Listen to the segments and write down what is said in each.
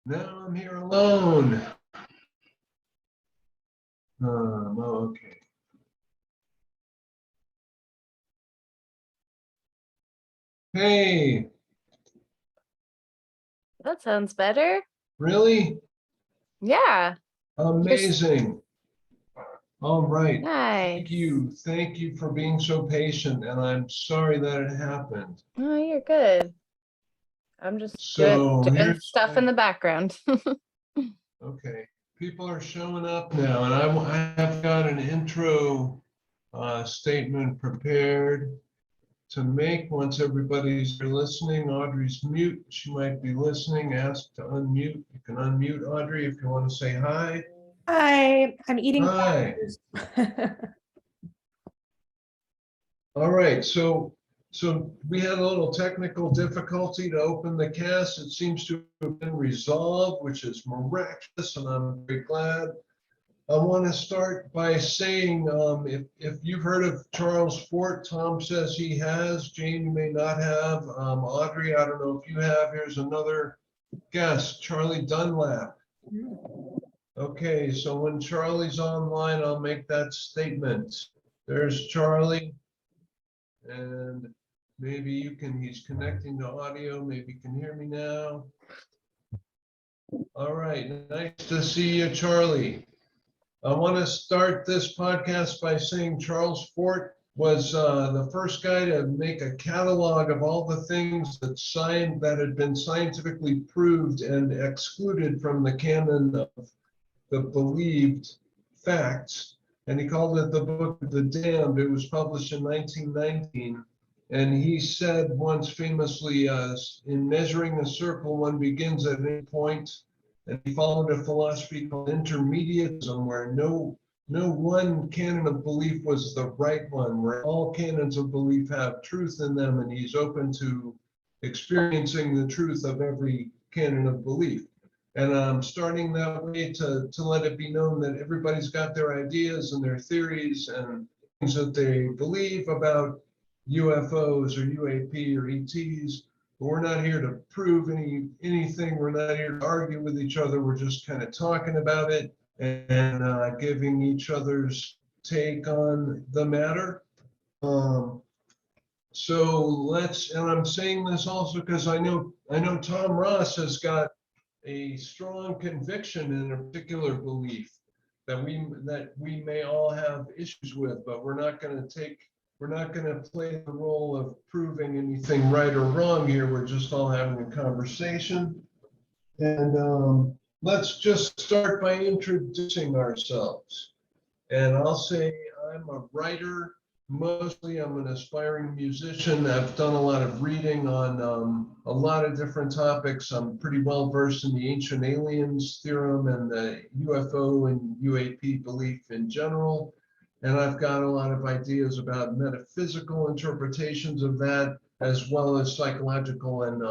Now I'm here alone. Okay. Hey, That sounds better. really? Yeah. Amazing. All right. Thank Nice. you. Thank you for being so patient. And I'm sorry that it happened. Oh, you're good. I'm just doing So doing here's stuff my, in the background. okay. People are showing up now, and I have got an intro statement prepared to make once everybody's listening. Audrey's mute. She might be listening. Ask to unmute. You can unmute Audrey if you want to say hi. Hi, I'm eating Hi. crackers. All right. So we had a little technical difficulty to open the cast. It seems to have been resolved, which is miraculous, and I'm very glad. I want to start by saying, if you've heard of Charles Fort, Tom says he has. Jane, you may not have. Audrey, I don't know if you have. Here's another guest, Charlie Dunlap. Okay, so when Charlie's online, I'll make that statement. There's Charlie, and maybe he's connecting to audio, maybe you can hear me now. All right, nice to see you, Charlie. I want to start this podcast by saying Charles Fort was the first guy to make a catalog of all the things that had been scientifically proved and excluded from the canon of the believed facts. And he called it the Book of the Damned. It was published in 1919. And he said once famously, in measuring a circle, one begins at any point. And he followed a philosophy called intermediatism, where no one canon of belief was the right one, where all canons of belief have truth in them, and he's open to experiencing the truth of every canon of belief. And I'm starting that way to let it be known that everybody's got their ideas and their theories and things that they believe about UFOs or UAP or ETs. But we're not here to prove anything. We're not here to argue with each other. We're just kind of talking about it and giving each other's take on the matter. And I'm saying this also because I know Tom Ross has got a strong conviction in a particular belief that we may all have issues with, but we're not going to play the role of proving anything right or wrong here. We're just all having a conversation. And let's just start by introducing ourselves. And I'll say I'm a writer. Mostly, I'm an aspiring musician. I've done a lot of reading on a lot of different topics. I'm pretty well versed in the ancient aliens theorem and the UFO and UAP belief in general. And I've got a lot of ideas about metaphysical interpretations of that, as well as psychological and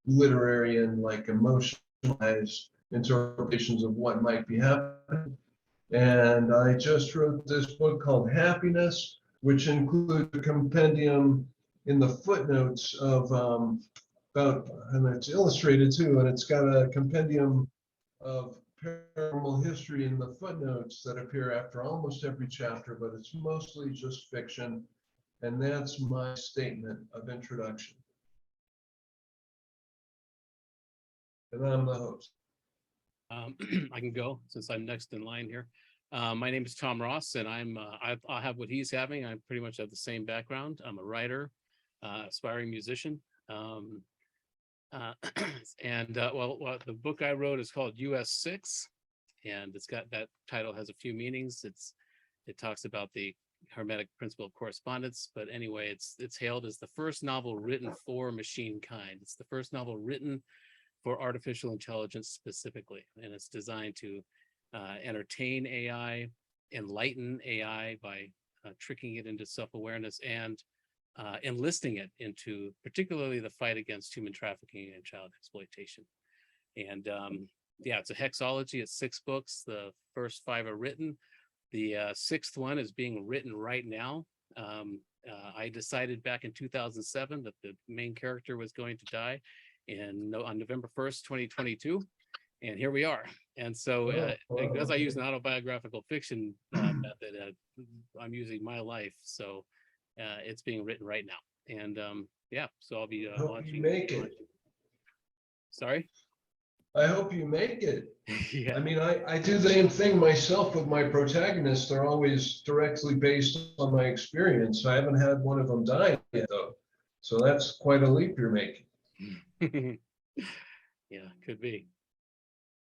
literary and like emotionalized interpretations of what might be happening. And I just wrote this book called Happiness, which includes a compendium in the footnotes of and it's illustrated too, and it's got a compendium of paranormal history in the footnotes that appear after almost every chapter, but it's mostly just fiction. And that's my statement of introduction. And I'm the host. I can go since I'm next in line here. My name is Tom Ross, and I have what he's having. I pretty much have the same background. I'm a writer, aspiring musician, and the book I wrote is called US6, and it's got that title has a few meanings. It talks about the Hermetic principle of correspondence, but anyway, it's hailed as the first novel written for machine kind. It's the first novel written for artificial intelligence specifically, and it's designed to entertain AI, enlighten AI by tricking it into self-awareness and enlisting it into particularly the fight against human trafficking and child exploitation. And yeah, it's a hexology. It's 6 books. The first 5 are written. The 6th one is being written right now. I decided back in 2007 that the main character was going to die on November 1st, 2022. And here we are. And so because I use an autobiographical fiction method, I'm using my life. So it's being written right now. And yeah, so I'll be Hope launching. you make it. Sorry? I hope you make it. Yeah. I mean, I do the same thing myself with my protagonists. They're always directly based on my experience. I haven't had one of them die yet, though. So that's quite a leap you're making. Yeah, could be.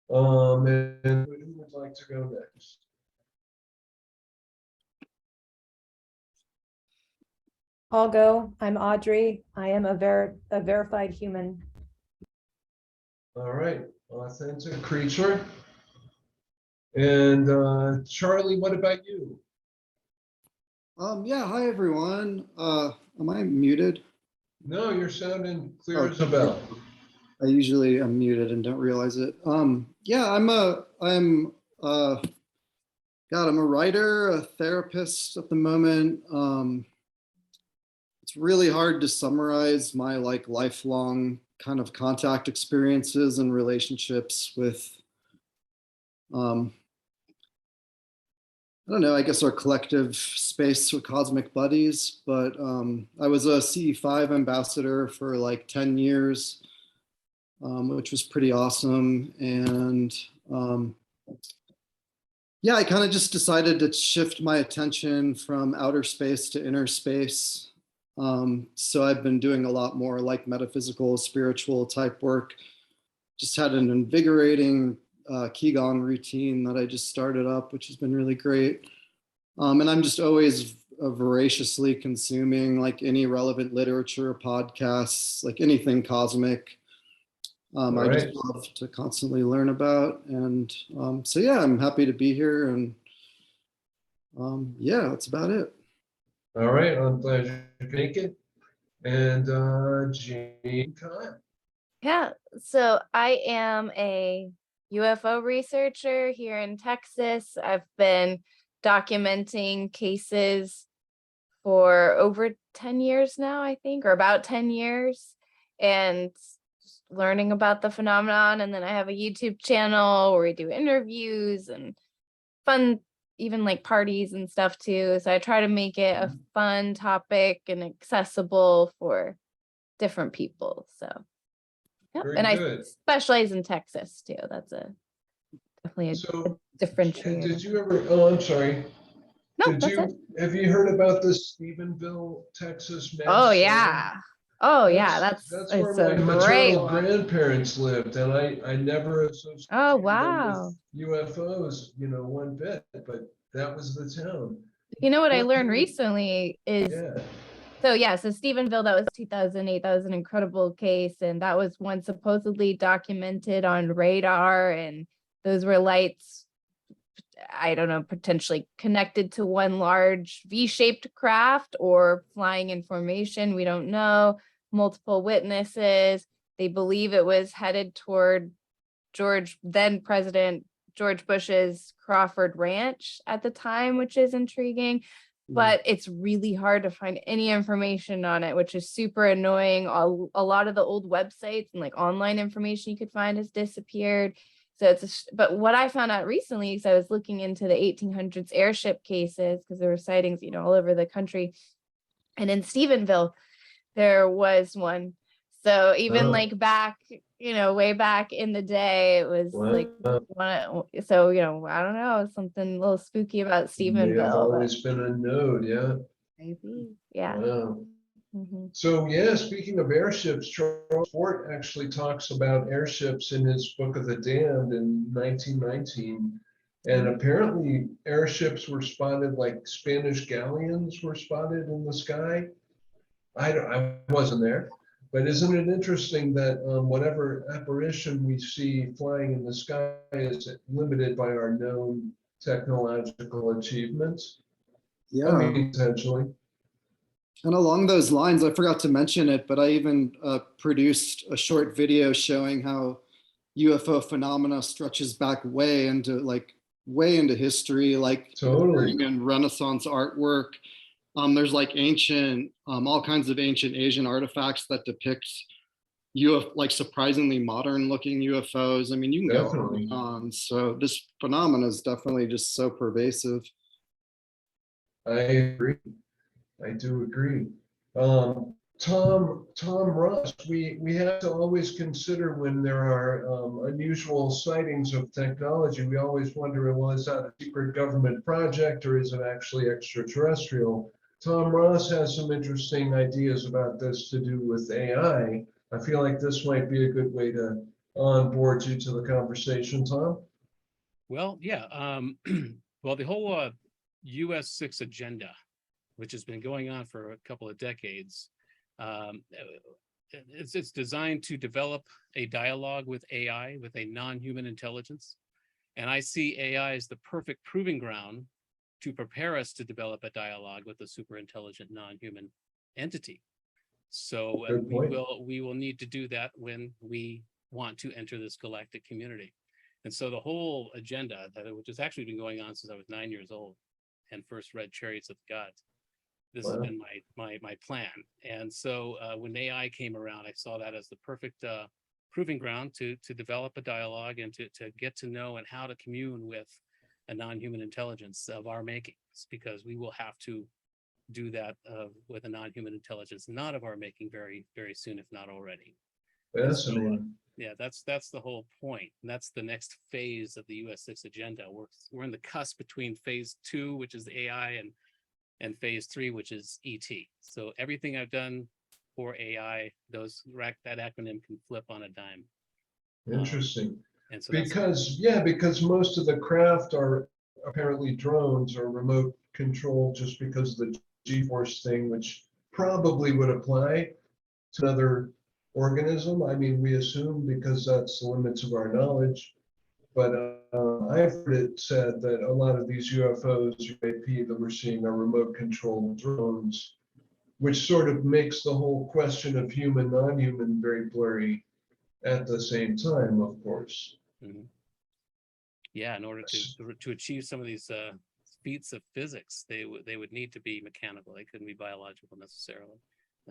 And who would like to go next? I'll go. I'm Audrey. I am a verified human. All right, authentic creature. And Charlie, what about you? Yeah, hi everyone. Am I muted? No, you're sounding clear Oh, as a bell. I usually am muted and don't realize it. Yeah, I'm a writer, a therapist at the moment. It's really hard to summarize my lifelong kind of contact experiences and relationships with I don't know, I guess our collective space with cosmic buddies, but I was a CE5 ambassador for like 10 years, which was pretty awesome. And yeah, I kind of just decided to shift my attention from outer space to inner space. So I've been doing a lot more like metaphysical, spiritual type work. Just had an invigorating Qigong routine that I just started up, which has been really great. And I'm just always voraciously consuming like any relevant literature, podcasts, like anything cosmic. I just love to constantly learn about. And so, yeah, I'm happy to be here. And yeah, that's about it. All right, I'm glad you could make it. And Jane Kyle. Yeah, so I am a UFO researcher here in Texas. I've been documenting cases for over 10 years now, I think, or about 10 years, and just learning about the phenomenon. And then I have a YouTube channel where we do interviews and fun, even like parties and stuff too. So I try to make it a fun topic and accessible for different people. So yep. Very And good. I specialize in Texas too. That's definitely a So, differentiator. did you ever? Oh, I'm sorry. No, Did that's you it. have you heard about this Stephenville, Texas? Oh yeah. Oh yeah. That's That's where it's my a great maternal one. grandparents lived, and I never associated Oh them wow. with UFOs, one bit. But that was the town. You know what I What learned do you- recently is Yeah. so Stephenville, that was 2008. That was an incredible case, and that was one supposedly documented on radar, and those were lights, I don't know, potentially connected to one large V-shaped craft or flying in formation. We don't know. Multiple witnesses. They believe it was headed toward then President George Bush's Crawford Ranch at the time, which is intriguing. But it's really hard to find any information on it, which is super annoying. A lot of the old websites and like online information you could find has disappeared. So but what I found out recently is I was looking into the 1800s airship cases because there were sightings, all over the country. And in Stephenville, there was one. So even like back, way back in the day, it was like so, I don't know, something a little spooky about Stephenville. I've always been a node, yeah. Maybe, yeah. Wow. Mm-hmm. So yeah, speaking of airships, Charles Fort actually talks about airships in his Book of the Damned in 1919. And apparently airships were spotted, like Spanish galleons were spotted in the sky. I wasn't there, but isn't it interesting that whatever apparition we see flying in the sky is limited by our known technological achievements? Yeah. I mean, potentially. And along those lines, I forgot to mention it, but I even produced a short video showing how UFO phenomena stretches back way into history, like Totally. in Renaissance artwork. There's like all kinds of ancient Asian artifacts that depict like surprisingly modern looking UFOs. I mean, you can go on Definitely. and on. So this phenomenon is definitely just so pervasive. I agree. I do agree. Tom Ross, we have to always consider when there are unusual sightings of technology, we always wonder, well, is that a secret government project or is it actually extraterrestrial? Tom Ross has some interesting ideas about this to do with AI. I feel like this might be a good way to onboard you to the conversation, Tom. Well, yeah. Well, the whole US6 agenda, which has been going on for a couple of decades, it's designed to develop a dialogue with AI, with a non-human intelligence. And I see AI as the perfect proving ground to prepare us to develop a dialogue with a super intelligent non-human entity. So Good point. we will need to do that when we want to enter this galactic community. And so the whole agenda, which has actually been going on since I was 9 years old and first read Chariots of the Gods, this has Wow. been my plan. And so when AI came around, I saw that as the perfect proving ground to develop a dialogue and to get to know and how to commune with a non-human intelligence of our makings, because we will have to do that with a non-human intelligence not of our making very, very soon, if not already. And so, Fascinating. yeah, that's the whole point. And that's the next phase of the US6 agenda. We're in the cusp between phase 2, which is AI, and phase 3, which is ET. So everything I've done for AI, that acronym can flip on a dime. Interesting. And so that's Because most of the craft are apparently drones or remote control, just because of the G-force thing, which probably would apply to another organism. I mean, we assume because that's the limits of our knowledge. But I've heard it said that a lot of these UFOs, UAP that we're seeing are remote controlled drones, which sort of makes the whole question of human, non-human very blurry at the same time, of course. Mhm. Yeah, in order to achieve some of these feats of physics, they would need to be mechanical. They couldn't be biological necessarily.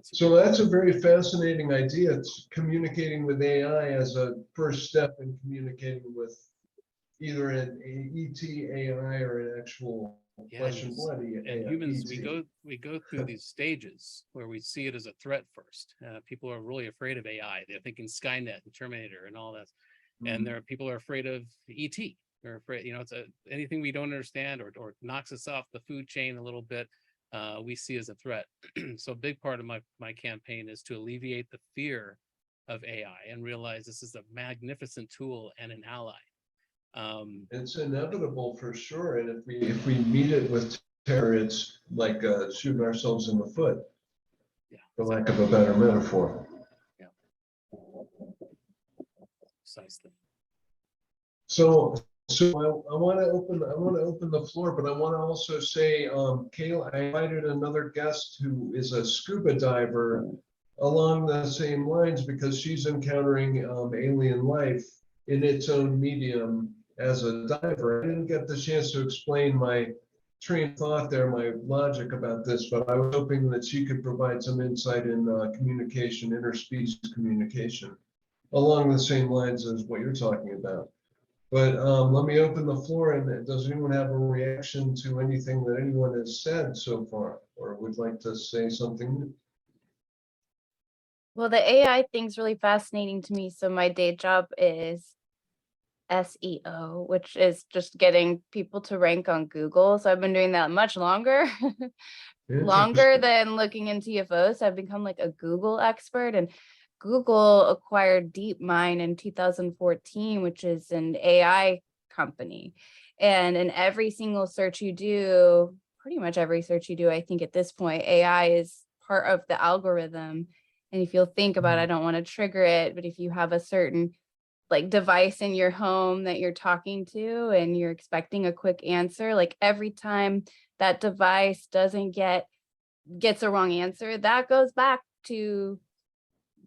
So that's a very fascinating idea. It's communicating with AI as a first step in communicating with either an ET AI or an actual flesh and blood and AI, humans, ET. we go through these stages where we see it as a threat first. People are really afraid of AI. They're thinking Skynet and Terminator and all that. And there are people who are afraid of ET. They're afraid, it's anything we don't understand or knocks us off the food chain a little bit, we see as a threat. So a big part of my campaign is to alleviate the fear of AI and realize this is a magnificent tool and an ally. It's inevitable for sure, and if we meet it with terror, it's like shooting ourselves in the foot, Yeah, for lack of a better metaphor. Precisely. So I want to open the floor, but I want to also say, Kayla, I invited another guest who is a scuba diver along the same lines because she's encountering alien life in its own medium as a diver. I didn't get the chance to explain my train of thought there, my logic about this, but I was hoping that she could provide some insight in communication, interspecies communication, along the same lines as what you're talking about. But let me open the floor, and does anyone have a reaction to anything that anyone has said so far, or would like to say something? Well, the AI thing's really fascinating to me. So my day job is SEO, which is just getting people to rank on Google. So I've been doing that much longer, longer than looking into UFOs. So I've become like a Google expert, and Google acquired DeepMind in 2014, which is an AI company. And in every single search you do, pretty much every search you do, I think at this point, AI is part of the algorithm. And if you'll think about it, I don't want to trigger it, but if you have a certain like device in your home that you're talking to and you're expecting a quick answer, like every time that device doesn't gets a wrong answer, that goes back to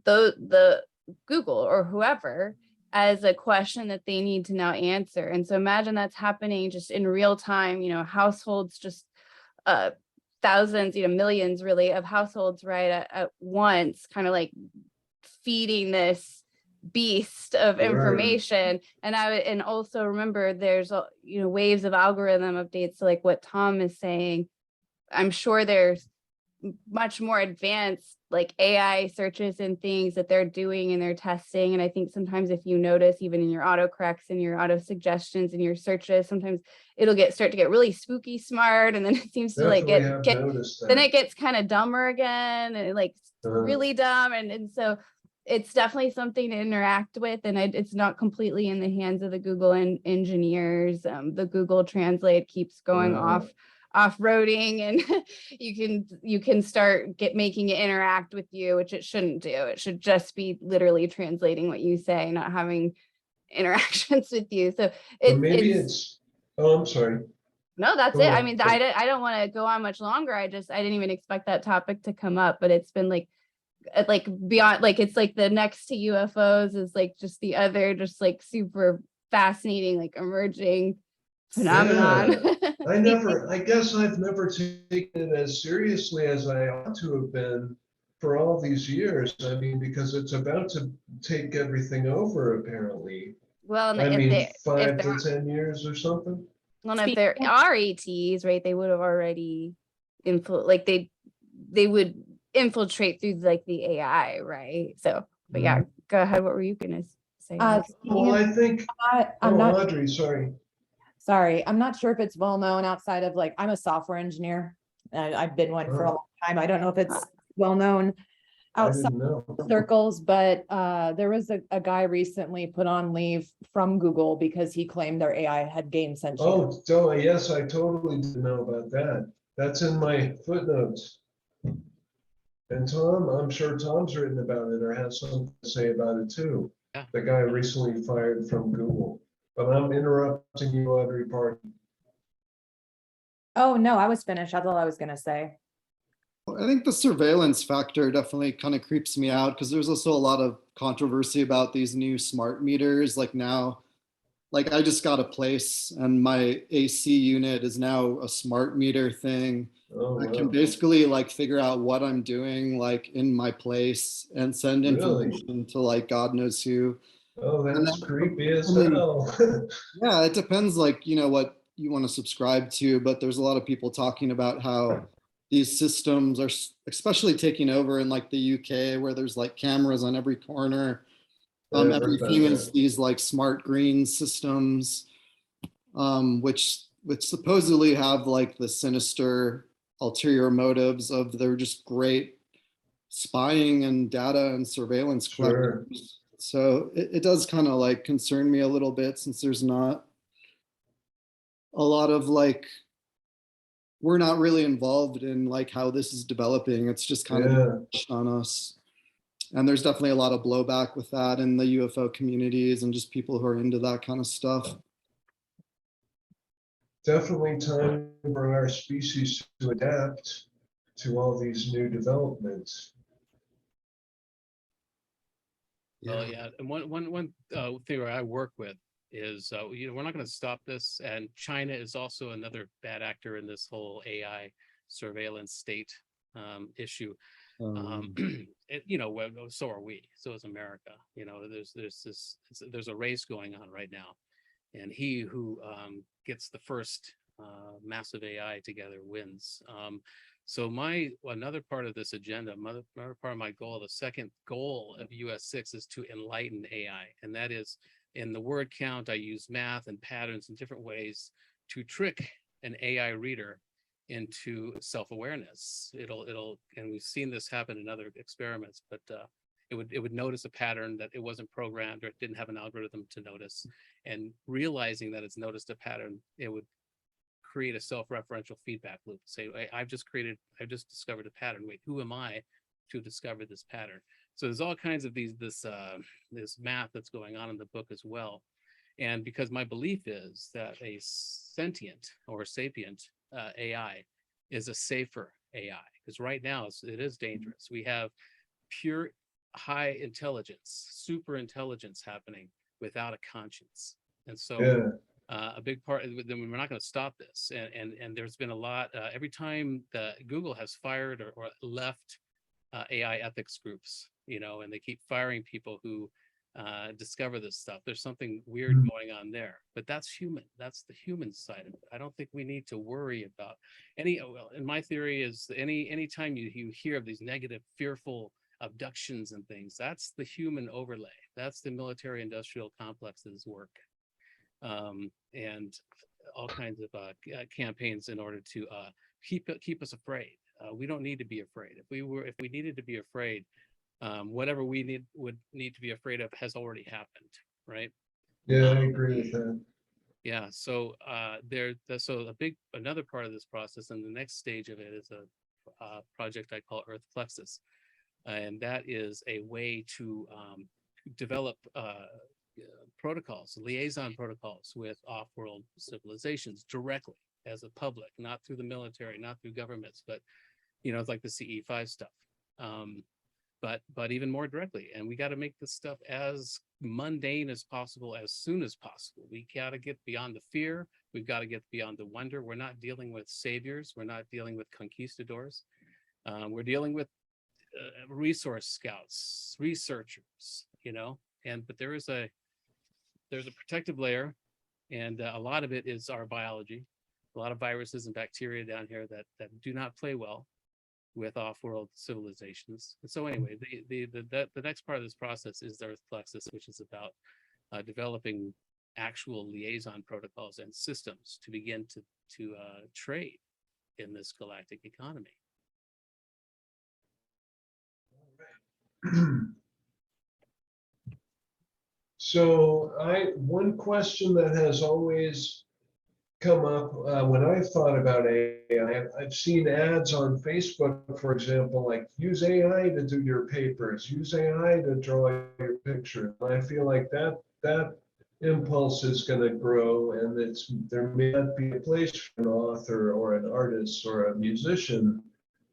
the Google or whoever as a question that they need to now answer. And so imagine that's happening just in real time, households, just thousands, millions really of households right at once, kind of like feeding this beast of Right. information. And and also remember there's waves of algorithm updates, like what Tom is saying. I'm sure there's much more advanced like AI searches and things that they're doing and they're testing. And I think sometimes if you notice, even in your autocorrects and your auto suggestions and your searches, sometimes it'll start to get really spooky smart, and then it seems to like Definitely have get noticed then that. it gets kind of dumber again, and like really dumb. And so it's definitely something to interact with, and it's not completely in the hands of the Google engineers. The Google Translate keeps going off-roading, and you can start making it interact with you, which it shouldn't do. It should just be literally translating what you say, not having interactions with you. So Or maybe it's, oh, I'm sorry. no, that's Go it. I on. mean, I don't want to go on much longer. I didn't even expect that topic to come up, but it's been like beyond, like it's like the next to UFOs is like just the other, just like super fascinating, like emerging phenomenon. I guess I've never taken it as seriously as I ought to have been for all these years. I mean, because it's about to take everything over, apparently. Well, I and mean, 5 there to 10 years or something. if there are ATs, right, they would have already like they would infiltrate through like the AI, right? So, but yeah, go ahead. What were you gonna say? Well, I think, I'm not, Audrey, sorry. sorry, I'm not sure if it's well known outside of like, I'm a software engineer. I've been one for a long time. I don't know if it's well known I outside didn't know. circles, but there was a guy recently put on leave from Google because he claimed their AI had gained sentience. Oh, yes, I totally didn't know about that. That's in my footnotes. And Tom, I'm sure Tom's written about it or has something to say about it too. Yeah. The guy recently fired from Google. But I'm interrupting you, Audrey, pardon. Oh, no, I was finished. That's all I was gonna say. I think the surveillance factor definitely kind of creeps me out because there's also a lot of controversy about these new smart meters. Like now, like I just got a place and my AC unit is now a smart meter thing. Oh, I can wow. basically like figure out what I'm doing like in my place and send Really? information to like God knows who. Oh, And that's then- creepy as and then- hell. Yeah, it depends like, what you want to subscribe to, but there's a lot of people talking about how these systems are especially taking over in like the UK where there's like cameras on every corner. Yeah, I've heard about Everything is that. these like smart green systems, which supposedly have like the sinister ulterior motives of they're just great spying and data and surveillance Sure. collectors. So it does kind of like concern me a little bit since there's not a lot of like, we're not really involved in like how this is developing. It's just kind of pushed on us. And there's definitely a lot of blowback with that in the UFO communities and just people who are into that kind of stuff. Definitely time for our species to adapt to all these new developments. Well, yeah, and one theory I work with is we're not going to stop this, and China is also another bad actor in this whole AI surveillance state issue. So are we. So is America. There's a race going on right now, and he who gets the first massive AI together wins. So another part of this agenda, another part of my goal, the second goal of US6 is to enlighten AI. And that is, in the word count, I use math and patterns in different ways to trick an AI reader into self-awareness. And we've seen this happen in other experiments, but it would notice a pattern that it wasn't programmed or it didn't have an algorithm to notice. And realizing that it's noticed a pattern, it would create a self-referential feedback loop. Say, I've just discovered a pattern. Wait, who am I to discover this pattern? So there's all kinds of this math that's going on in the book as well. And because my belief is that a sentient or sapient AI is a safer AI, because right now it is dangerous. We have pure high intelligence, super intelligence happening without a conscience. And so a big part, then we're not going to stop this. And there's been a lot, every time Google has fired or left AI ethics groups, and they keep firing people who discover this stuff. There's something weird going on there, but that's human. That's the human side of it. I don't think we need to worry about and my theory is anytime you hear of these negative, fearful abductions and things, that's the human overlay. That's the military industrial complexes work. And all kinds of campaigns in order to keep us afraid. We don't need to be afraid. If we needed to be afraid, whatever we would need to be afraid of has already happened, right? Yeah, I agree with that. Yeah. So another part of this process, and the next stage of it is a project I call Earth Plexus, and that is a way to develop protocols, liaison protocols with off-world civilizations directly as a public, not through the military, not through governments, but it's like the CE5 stuff. But even more directly. And we got to make this stuff as mundane as possible, as soon as possible. We got to get beyond the fear. We've got to get beyond the wonder. We're not dealing with saviors. We're not dealing with conquistadors. We're dealing with resource scouts, researchers, but there's a protective layer, and a lot of it is our biology. A lot of viruses and bacteria down here that do not play well with off-world civilizations. And so anyway, the next part of this process is the Earth Plexus, which is about developing actual liaison protocols and systems to begin to trade in this galactic economy. So one question that has always come up when I've thought about AI, I've seen ads on Facebook, for example, like use AI to do your papers, use AI to draw your picture. And I feel like that impulse is going to grow, and there may not be a place for an author or an artist or a musician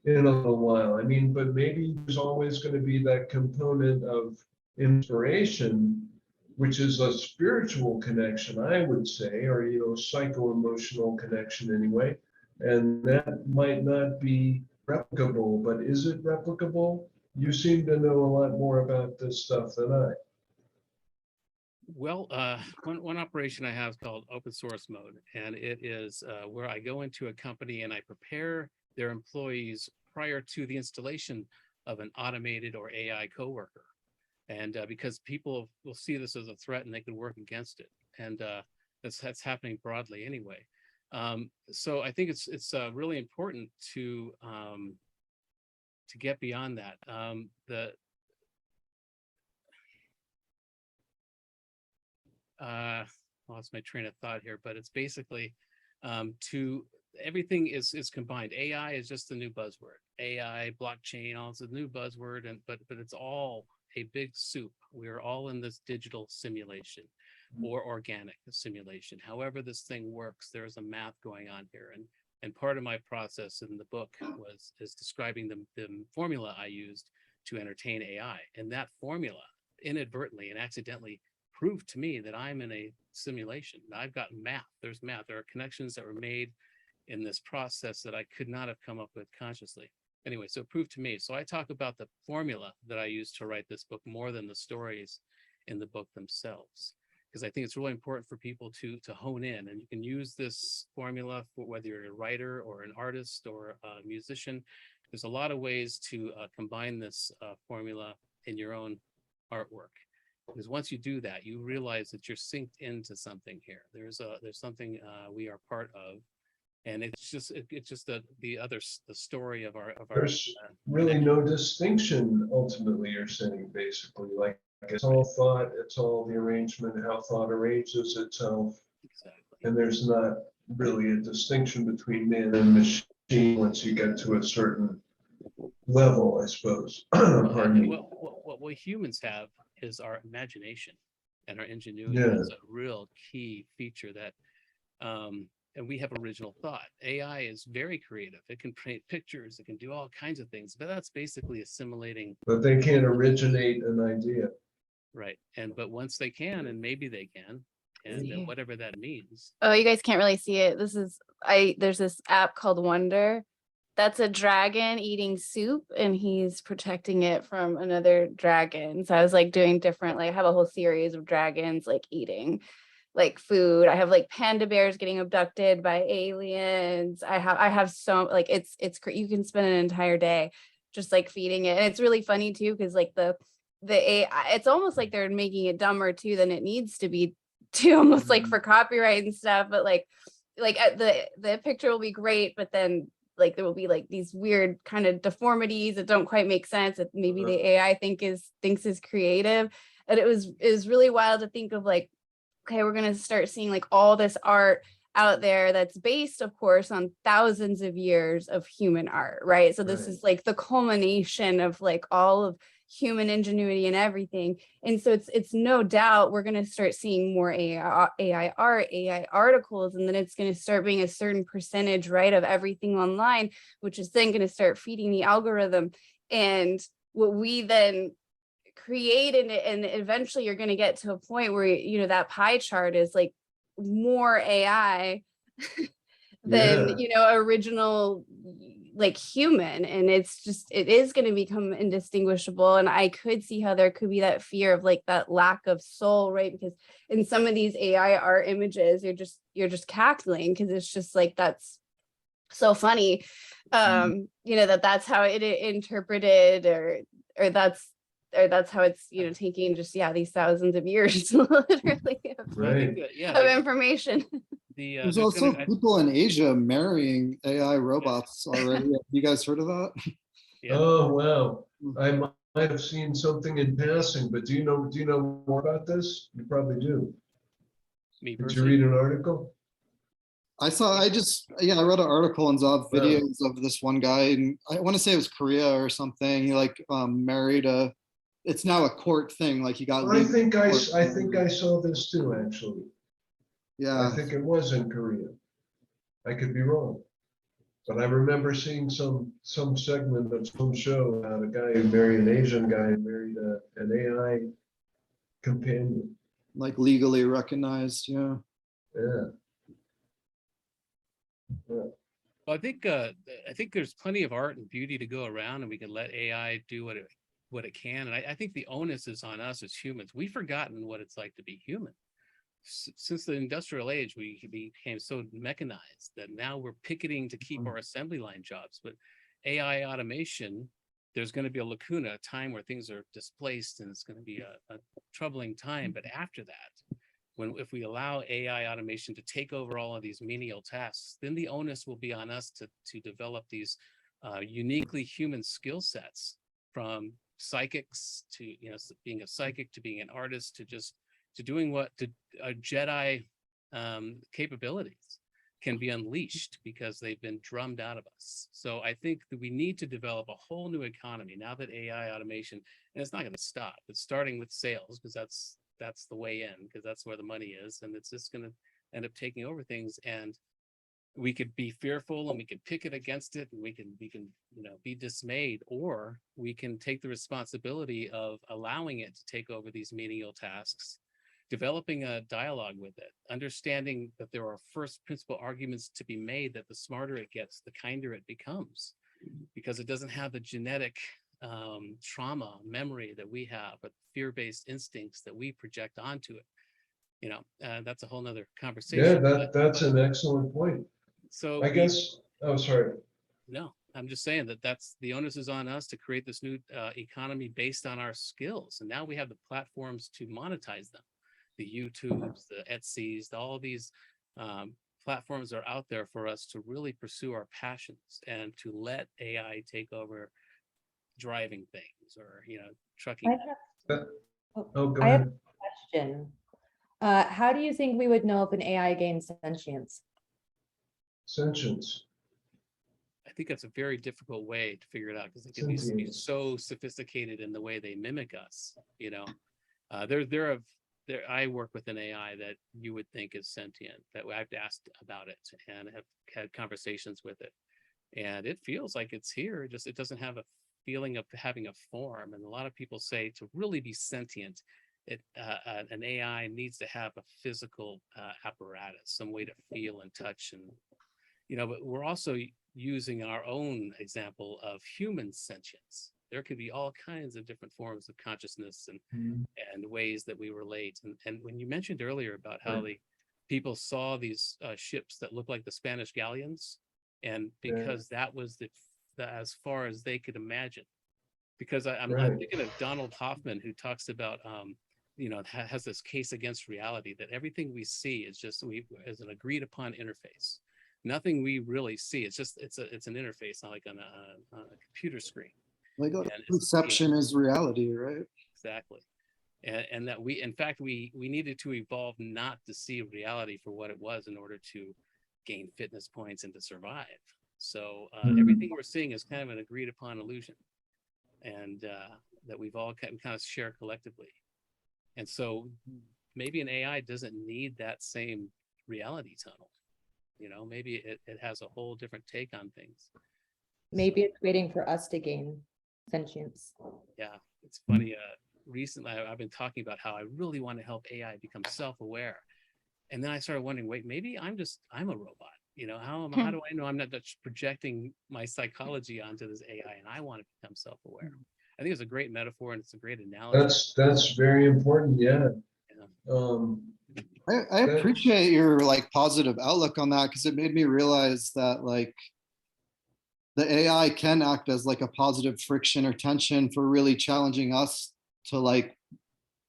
in a little while. I mean, but maybe there's always going to be that component of inspiration, which is a spiritual connection, I would say, or psycho-emotional connection anyway. And that might not be replicable, but is it replicable? You seem to know a lot more about this stuff than I. Well, one operation I have is called open source mode, and it is where I go into a company and I prepare their employees prior to the installation of an automated or AI coworker. And because people will see this as a threat and they can work against it. And that's happening broadly anyway. So I think it's really important to get beyond that. Lost my train of thought here, but it's basically everything is combined. AI is just the new buzzword. AI, blockchain, all it's a new buzzword, but it's all a big soup. We're all in this digital simulation or organic simulation. However this thing works, there's a math going on here. And part of my process in the book is describing the formula I used to entertain AI. And that formula inadvertently and accidentally proved to me that I'm in a simulation. I've got math. There's math. There are connections that were made in this process that I could not have come up with consciously. Anyway, so it proved to me. So I talk about the formula that I used to write this book more than the stories in the book themselves, because I think it's really important for people to hone in. And you can use this formula for whether you're a writer or an artist or a musician. There's a lot of ways to combine this formula in your own artwork. Because once you do that, you realize that you're synced into something here. There's something we are part of. And it's just the story of our. There's really no distinction. Ultimately, you're saying basically, like it's all thought, it's all the arrangement, how thought arranges itself, Exactly. and there's not really a distinction between man and machine once you get to a certain level, I suppose. Pardon me. What we humans have is our imagination, and our ingenuity Yeah. is a real key feature that. And we have original thought. AI is very creative. It can paint pictures. It can do all kinds of things, but that's basically assimilating. But they can't originate an idea. Right. But once they can, and maybe they can, and whatever that means. Oh, you guys can't really see it. There's this app called Wonder that's a dragon eating soup, and he's protecting it from another dragon. So I was like doing different, like I have a whole series of dragons like eating like food. I have like panda bears getting abducted by aliens. I have so like you can spend an entire day just like feeding it. And it's really funny too, because like the AI, it's almost like they're making it dumber too than it needs to be too, almost like for copyright and stuff. But like the picture will be great, but then like there will be like these weird kind of deformities that don't quite make sense that maybe the AI thinks is creative. And it was really wild to think of like, okay, we're going to start seeing like all this art out there that's based, of course, on thousands of years of human art, right? So this is like the culmination of like all of human ingenuity and everything. And so it's no doubt we're going to start seeing more AI art, AI articles, and then it's going to start being a certain percentage, right, of everything online, which is then going to start feeding the algorithm. And what we then create, and eventually you're going to get to a point where, you know, that pie chart is like more AI than, you know, original like human. And it's just, it is going to become indistinguishable. And I could see how there could be that fear of like that lack of soul, right? Because in some of these AI art images, you're just cackling because it's just like, that's so funny. You know, that's how it interpreted, or that's how it's, you know, taking just, these thousands of years literally of information. There's also people in Asia marrying AI robots already. Have you guys heard of that? Oh, wow. I might have seen something in passing, but do you know more about this? You probably do. Did you read an article? I read an article and saw videos of this one guy, and I want to say it was Korea or something. He like married it's now a court thing. Like he got. I think I saw this too, actually. Yeah. I think it was in Korea. I could be wrong, but I remember seeing some segment of some show about a guy who married an Asian guy and married an AI companion. Like legally recognized, yeah. Yeah. Well, I think there's plenty of art and beauty to go around, and we can let AI do what it can. And I think the onus is on us as humans. We've forgotten what it's like to be human. Since the industrial age, we became so mechanized that now we're picketing to keep our assembly line jobs. But AI automation, there's going to be a lacuna, a time where things are displaced, and it's going to be a troubling time. But after that, if we allow AI automation to take over all of these menial tasks, then the onus will be on us to develop these uniquely human skill sets, from psychics to, you know, being a psychic, to being an artist, to doing Jedi capabilities can be unleashed because they've been drummed out of us. So I think that we need to develop a whole new economy now that AI automation, and it's not going to stop. It's starting with sales, because that's the way in, because that's where the money is, and it's just going to end up taking over things. And we could be fearful and we could picket against it, and we can you know, be dismayed, or we can take the responsibility of allowing it to take over these menial tasks, developing a dialogue with it, understanding that there are first principle arguments to be made, that the smarter it gets, the kinder it becomes, because it doesn't have the genetic trauma memory that we have, but fear-based instincts that we project onto it. You know, that's a whole nother conversation. Yeah, that's an excellent point. So I guess, oh, sorry. No, I'm just saying that's the onus is on us to create this new economy based on our skills. And now we have the platforms to monetize them. The YouTubes, the Etsy's, all these platforms are out there for us to really pursue our passions, and to let AI take over driving things, or, you know, trucking. Go I have ahead. a question. How do you think we would know if an AI gains sentience? Sentience. I think that's a very difficult way to figure it out, because it can be so sophisticated in the way they mimic us. You know, I work with an AI that you would think is sentient, that I've asked about it and have had conversations with it, and it feels like it's here. It doesn't have a feeling of having a form. And a lot of people say to really be sentient, an AI needs to have a physical apparatus, some way to feel and touch, and, you know. But we're also using our own example of human sentience. There could be all kinds of different forms of consciousness and ways that we relate. And when you mentioned earlier about how the people saw these ships that looked like the Spanish galleons, and because that was the as far as they could imagine. Because I'm thinking of Donald Hoffman, who talks about has this case against reality, that everything we see is just as an agreed upon interface. Nothing we really see. It's an interface, not like on a computer screen. Like perception is reality, right? Exactly. And that in fact, we needed to evolve not to see reality for what it was in order to gain fitness points and to survive. So everything we're seeing is kind of an agreed upon illusion, and that we've all kind of share collectively. And so maybe an AI doesn't need that same reality tunnel. Maybe it has a whole different take on things. Maybe it's waiting for us to gain sentience. Yeah, it's funny. Recently, I've been talking about how I really want to help AI become self-aware. And then I started wondering, wait, maybe I'm a robot. How do I know I'm not just projecting my psychology onto this AI and I want to become self-aware? I think it's a great metaphor and it's a great analogy. That's very important. Yeah. I appreciate your positive outlook on that, because it made me realize that the AI can act as a positive friction or tension for really challenging us to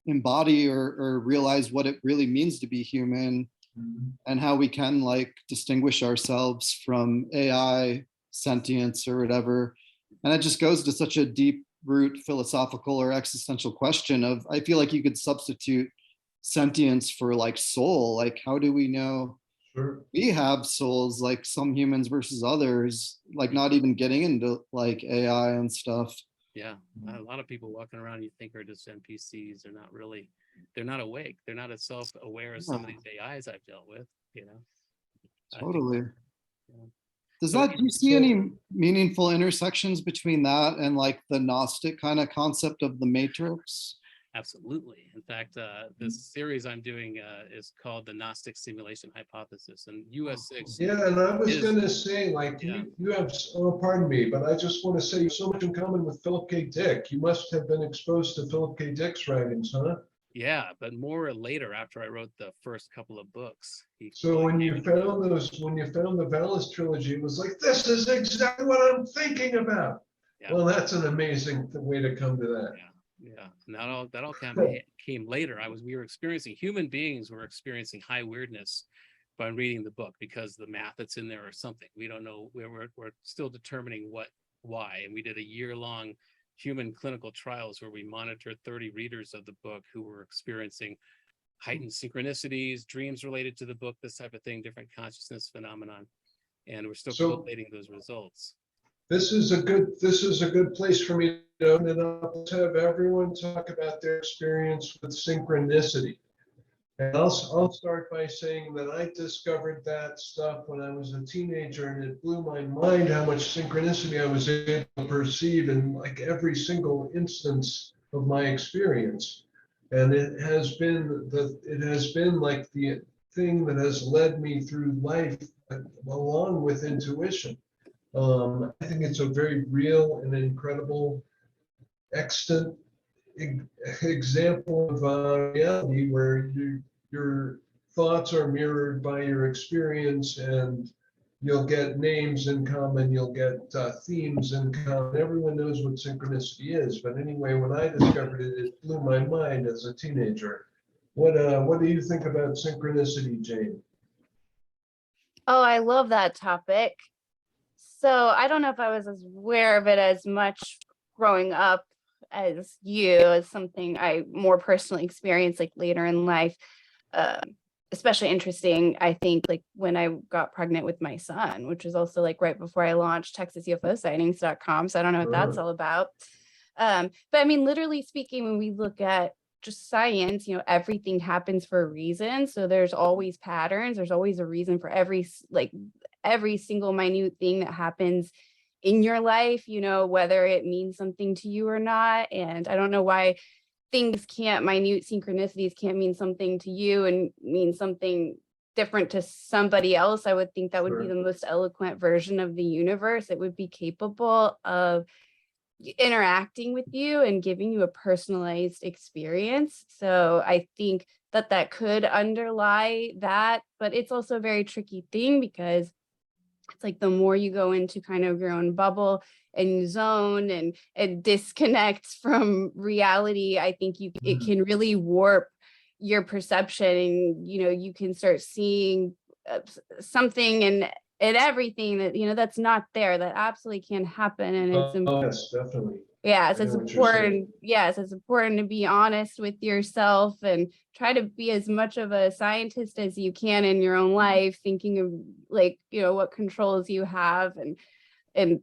embody or realize what it really means to be human, and how we can distinguish ourselves from AI sentience or whatever. And it just goes to such a deep root philosophical or existential question of, I feel like you could substitute sentience for soul. How do we know we have souls, some humans versus others, not even getting into AI and stuff? Yeah, a lot of people walking around you think are just NPCs. They're not awake. They're not as self-aware as some of these AIs I've dealt with, Totally. Do So- you see any meaningful intersections between that and the Gnostic kind of concept of the Matrix? Absolutely. In fact, this series I'm doing is called the Gnostic Simulation Hypothesis, and US6. Yeah, and I was going to say, Yeah. you have, pardon me, but I just want to say you have so much in common with Philip K. Dick. You must have been exposed to Philip K. Dick's writings, huh? Yeah, but more later, after I wrote the first couple of books. So when you found the Valis trilogy, it was this is exactly what I'm thinking about. Yeah. Well, that's an amazing way to come to that. Yeah, and that all came later. Human beings were experiencing high weirdness by reading the book, because the math that's in there or something. We don't know. We're still determining why. And we did a year-long human clinical trials where we monitored 30 readers of the book who were experiencing heightened synchronicities, dreams related to the book, this type of thing, different consciousness phenomenon. And we're still collating those results. This is a good place for me to open it up, to have everyone talk about their experience with synchronicity. And I'll start by saying that I discovered that stuff when I was a teenager, and it blew my mind how much synchronicity I was able to perceive in every single instance of my experience. And it has been the thing that has led me through life, along with intuition. I think it's a very real and incredible, extant example of reality, where your thoughts are mirrored by your experience, and you'll get names in common, you'll get themes in common. Everyone knows what synchronicity is, but anyway, when I discovered it, it blew my mind as a teenager. What do you think about synchronicity, Jane? Oh, I love that topic. So I don't know if I was as aware of it as much growing up as you, as something I more personally experienced later in life. Especially interesting, I think, when I got pregnant with my son, which was also right before I launched TexasUFOsightings.com. So I don't know what that's all about. But I mean, literally speaking, when we look at just science, everything happens for a reason. So there's always patterns. There's always a reason for every single minute thing that happens in your life, whether it means something to you or not. And I don't know why minute synchronicities can't mean something to you and mean something different to somebody else, I would think that would be Sure. the most eloquent version of the universe. It would be capable of interacting with you and giving you a personalized experience. So I think that that could underlie that, but it's also a very tricky thing because it's like the more you go into kind of your own bubble and zone and disconnect from reality, I think it can really warp your perception, and you can start seeing something and everything that that's not there, that absolutely can happen. And it's Yes, definitely. yes, I it's know what you're saying. important. Yes, it's important to be honest with yourself and try to be as much of a scientist as you can in your own life, thinking of like, what controls you have and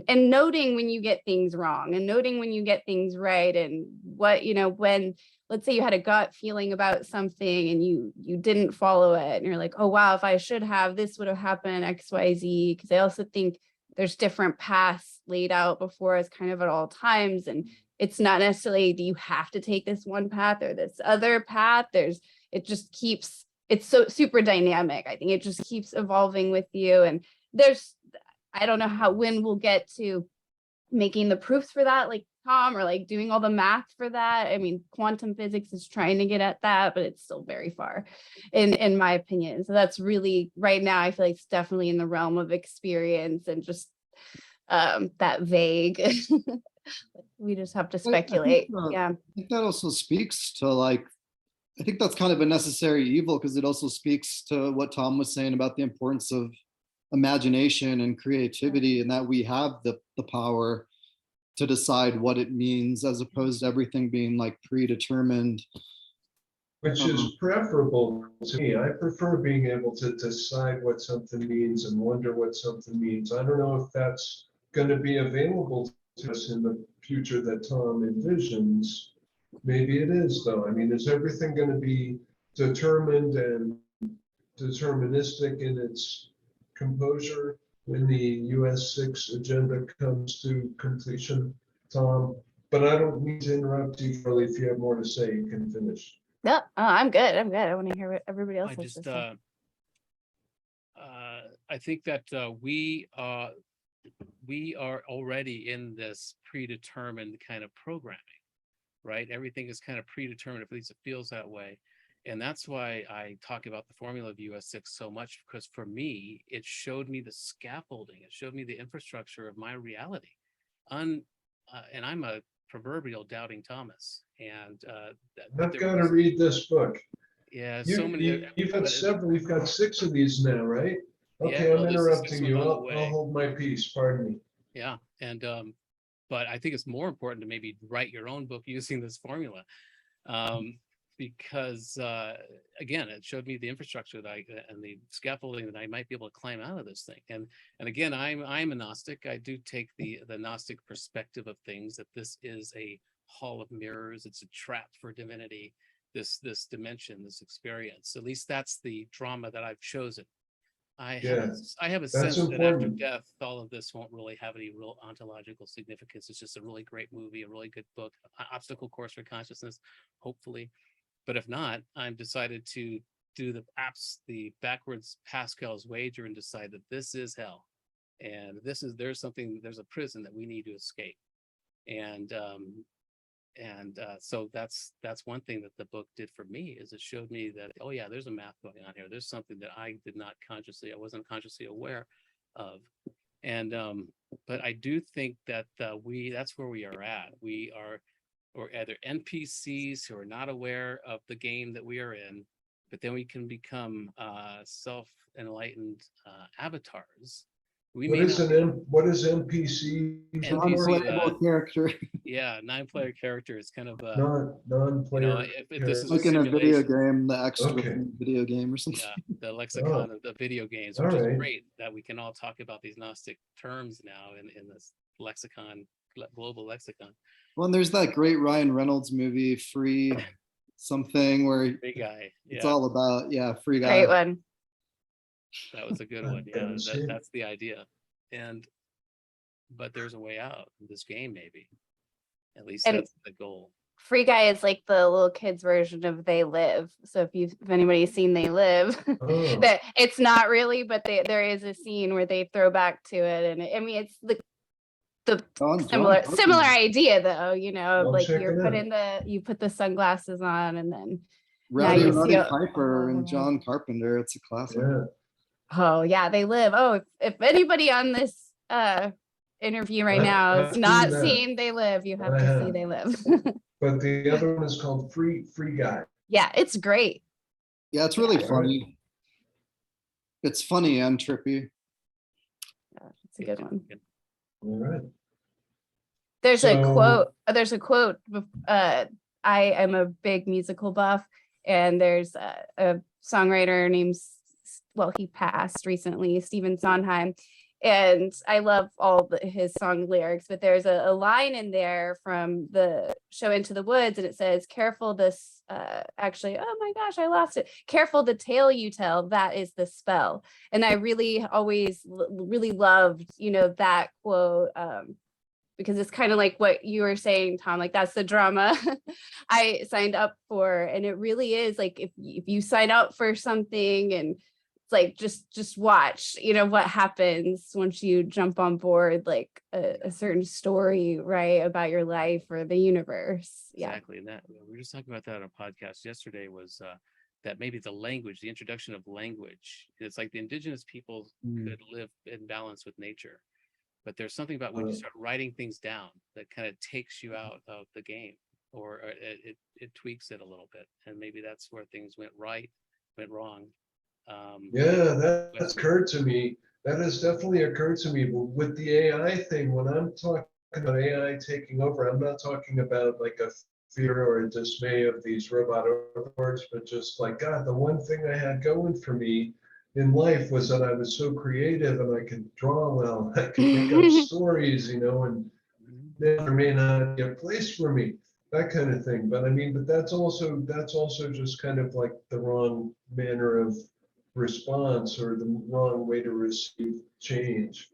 noting when you get things wrong and noting when you get things right, and what, when let's say you had a gut feeling about something and you didn't follow it and you're like, oh wow, if I should have, this would have happened, XYZ. Because I also think there's different paths laid out before us kind of at all times. And it's not necessarily, do you have to take this one path or this other path? It's so super dynamic. I think it just keeps evolving with you. And I don't know when we'll get to making the proofs for that, like Tom, or like doing all the math for that. I mean, quantum physics is trying to get at that, but it's still very far in my opinion. So that's really, right now, I feel like it's definitely in the realm of experience and just that vague. We just have to speculate. I think that also speaks to I think that's kind of a necessary evil, because it also speaks to what Tom was saying about the importance of imagination and creativity, and that we have the power to decide what it means, as opposed to everything being predetermined. Which is preferable to me. I prefer being able to decide what something means and wonder what something means. I don't know if that's going to be available to us in the future that Tom envisions. Maybe it is, though. I mean, is everything going to be determined and deterministic in its composure when the US6 agenda comes to completion, Tom? But I don't mean to interrupt you, Charlie. If you have more to say, you can finish. No, I'm good. I want to hear what everybody else has to say. I think that we are already in this predetermined kind of programming, right? Everything is kind of predetermined, at least it feels that way. And that's why I talk about the formula of US6 so much, because for me, it showed me the scaffolding. It showed me the infrastructure of my reality. And I'm a proverbial doubting Thomas. And I've got to read this book. Yeah, so many. You've got several. You've got 6 of these now, right? Okay, yeah, I'm interrupting you. I'll way. hold my peace. Pardon me. Yeah, and but I think it's more important to maybe write your own book using this formula, because again, it showed me the infrastructure that and the scaffolding that I might be able to climb out of this thing. And again, I'm a Gnostic. I do take the Gnostic perspective of things, that this is a hall of mirrors. It's a trap for divinity. This dimension, this experience. At least that's the drama that I've chosen. I have a sense that after death, all of this won't really have any real ontological significance. It's just a really great movie, a really good book, obstacle course for consciousness, hopefully. But if not, I'm decided to do the backwards Pascal's wager and decide that this is hell, and there's a prison that we need to escape. And so that's one thing that the book did for me, is it showed me that, oh yeah, there's a math going on here. There's something that I wasn't consciously aware of. And but I do think that that's where we are at. Or either NPCs who are not aware of the game that we are in, but then we can become self-enlightened avatars. What is NPC? Non-playable character. Yeah, 9-player character is kind of non-player. If this is like in a video game, the extra video game or something. Yeah, the lexicon of the video games, which is great that we can all talk about these Gnostic terms now in this lexicon, global lexicon. Well, and there's that great Ryan Reynolds movie, Free something, where Free Guy. Yeah. It's all about Free Guy. Great one. That was a good one. Yeah, that's the idea. But there's a way out of this game, maybe. At least that's the goal. Free Guy is like the little kids version of They Live. So if anybody's seen They Live, Oh, that it's not really, but there is a scene where they throw back to it, and I mean it's the John similar Carpenter. idea though, you know, I'll like check it out. you put the sunglasses on, and then Rowdy you Roddy see Piper and John Carpenter. It's a classic. Yeah. oh yeah, They Live. Oh, if anybody on this interview right now I've has seen not that. seen They Live, you have I to see have. They Live. But the other one is called Free Guy. Yeah, it's great. Yeah, it's really Yeah. funny. It's funny and trippy. Yeah, it's a good one. All right. There's a So- quote. There's a quote. I am a big musical buff, and there's a songwriter named, well, he passed recently, Stephen Sondheim, and I love all his song lyrics. But there's a line in there from the show Into the Woods, and it says, "Careful this." Actually, oh my gosh, I lost it. Careful the tale you tell. That is the spell. And I really always really loved, you know, that quote. Because it's kind of like what you were saying, Tom, like that's the drama I signed up for. And it really is like, if you sign up for something, and it's like, just watch, you know, what happens once you jump on board, like a certain story, right, about your life or the universe. Yeah. Exactly. And that we were just talking about that on a podcast yesterday, was that maybe the language, the introduction of language, it's like the indigenous people could live in balance with nature. But there's something about when you start writing things down that kind of takes you out of the game, or it tweaks it a little bit. And maybe that's where things went right, went wrong. Yeah, that's occurred to me. That has definitely occurred to me. But with the AI thing, when I'm talking about AI taking over, I'm not talking about like a fear or a dismay of these robot overlords, but just like, God, the one thing I had going for me in life was that I was so creative and I could draw well, I could make up stories, you know, and there may not be a place for me, that kind of thing. But I mean, but that's also just kind of like the wrong manner of response, or the wrong way to receive change.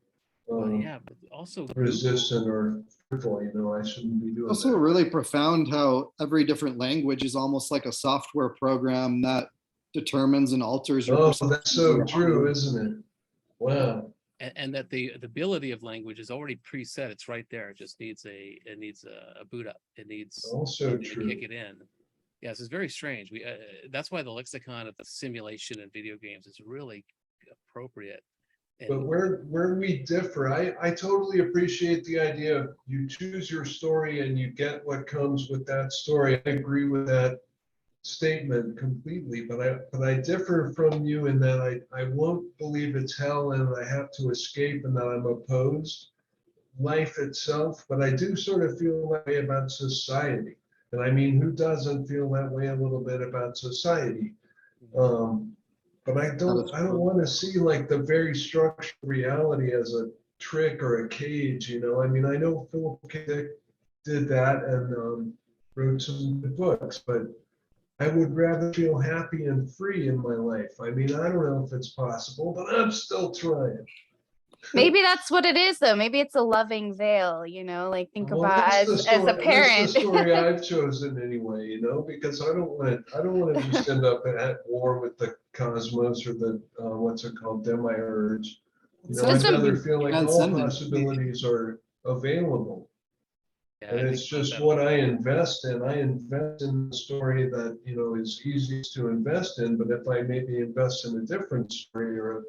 Well, yeah, but also Resistant or fearful, you know, I shouldn't be doing Also that. really profound how every different language is almost like a software program that determines and alters your Oh, perception that's of so reality. true, isn't it? Wow. and that the ability of language is already preset. It's right there. It just needs a boot up. It needs Also something to true. kick it in. Yes, it's very strange. We that's why the lexicon of the simulation in video games is really appropriate. But And where we differ, I totally appreciate the idea of you choose your story and you get what comes with that story. I agree with that statement completely, but I differ from you in that I won't believe it's hell and I have to escape and that I'm opposed life itself, but I do sort of feel that way about society. And I mean, who doesn't feel that way a little bit about society? But I don't want to see like the very structured reality as a trick or a cage, you know. I mean, I know Philip K. Dick did that and wrote some good books, but I would rather feel happy and free in my life. I mean, I don't know if it's possible, but I'm still trying. Maybe that's what it is, though. Maybe it's a loving veil, you know, like think Well, about that's the as a story. That's parent. the story I've chosen anyway, you know, because I don't want to just end up at war with the cosmos or the what's it called, demiurge. You know, I'd rather feel like all Transcendent. possibilities are available. yeah, And I it's think about just that. what I invest in. I invest in the story that, you know, is easiest to invest in. But if I maybe invest in a different story or a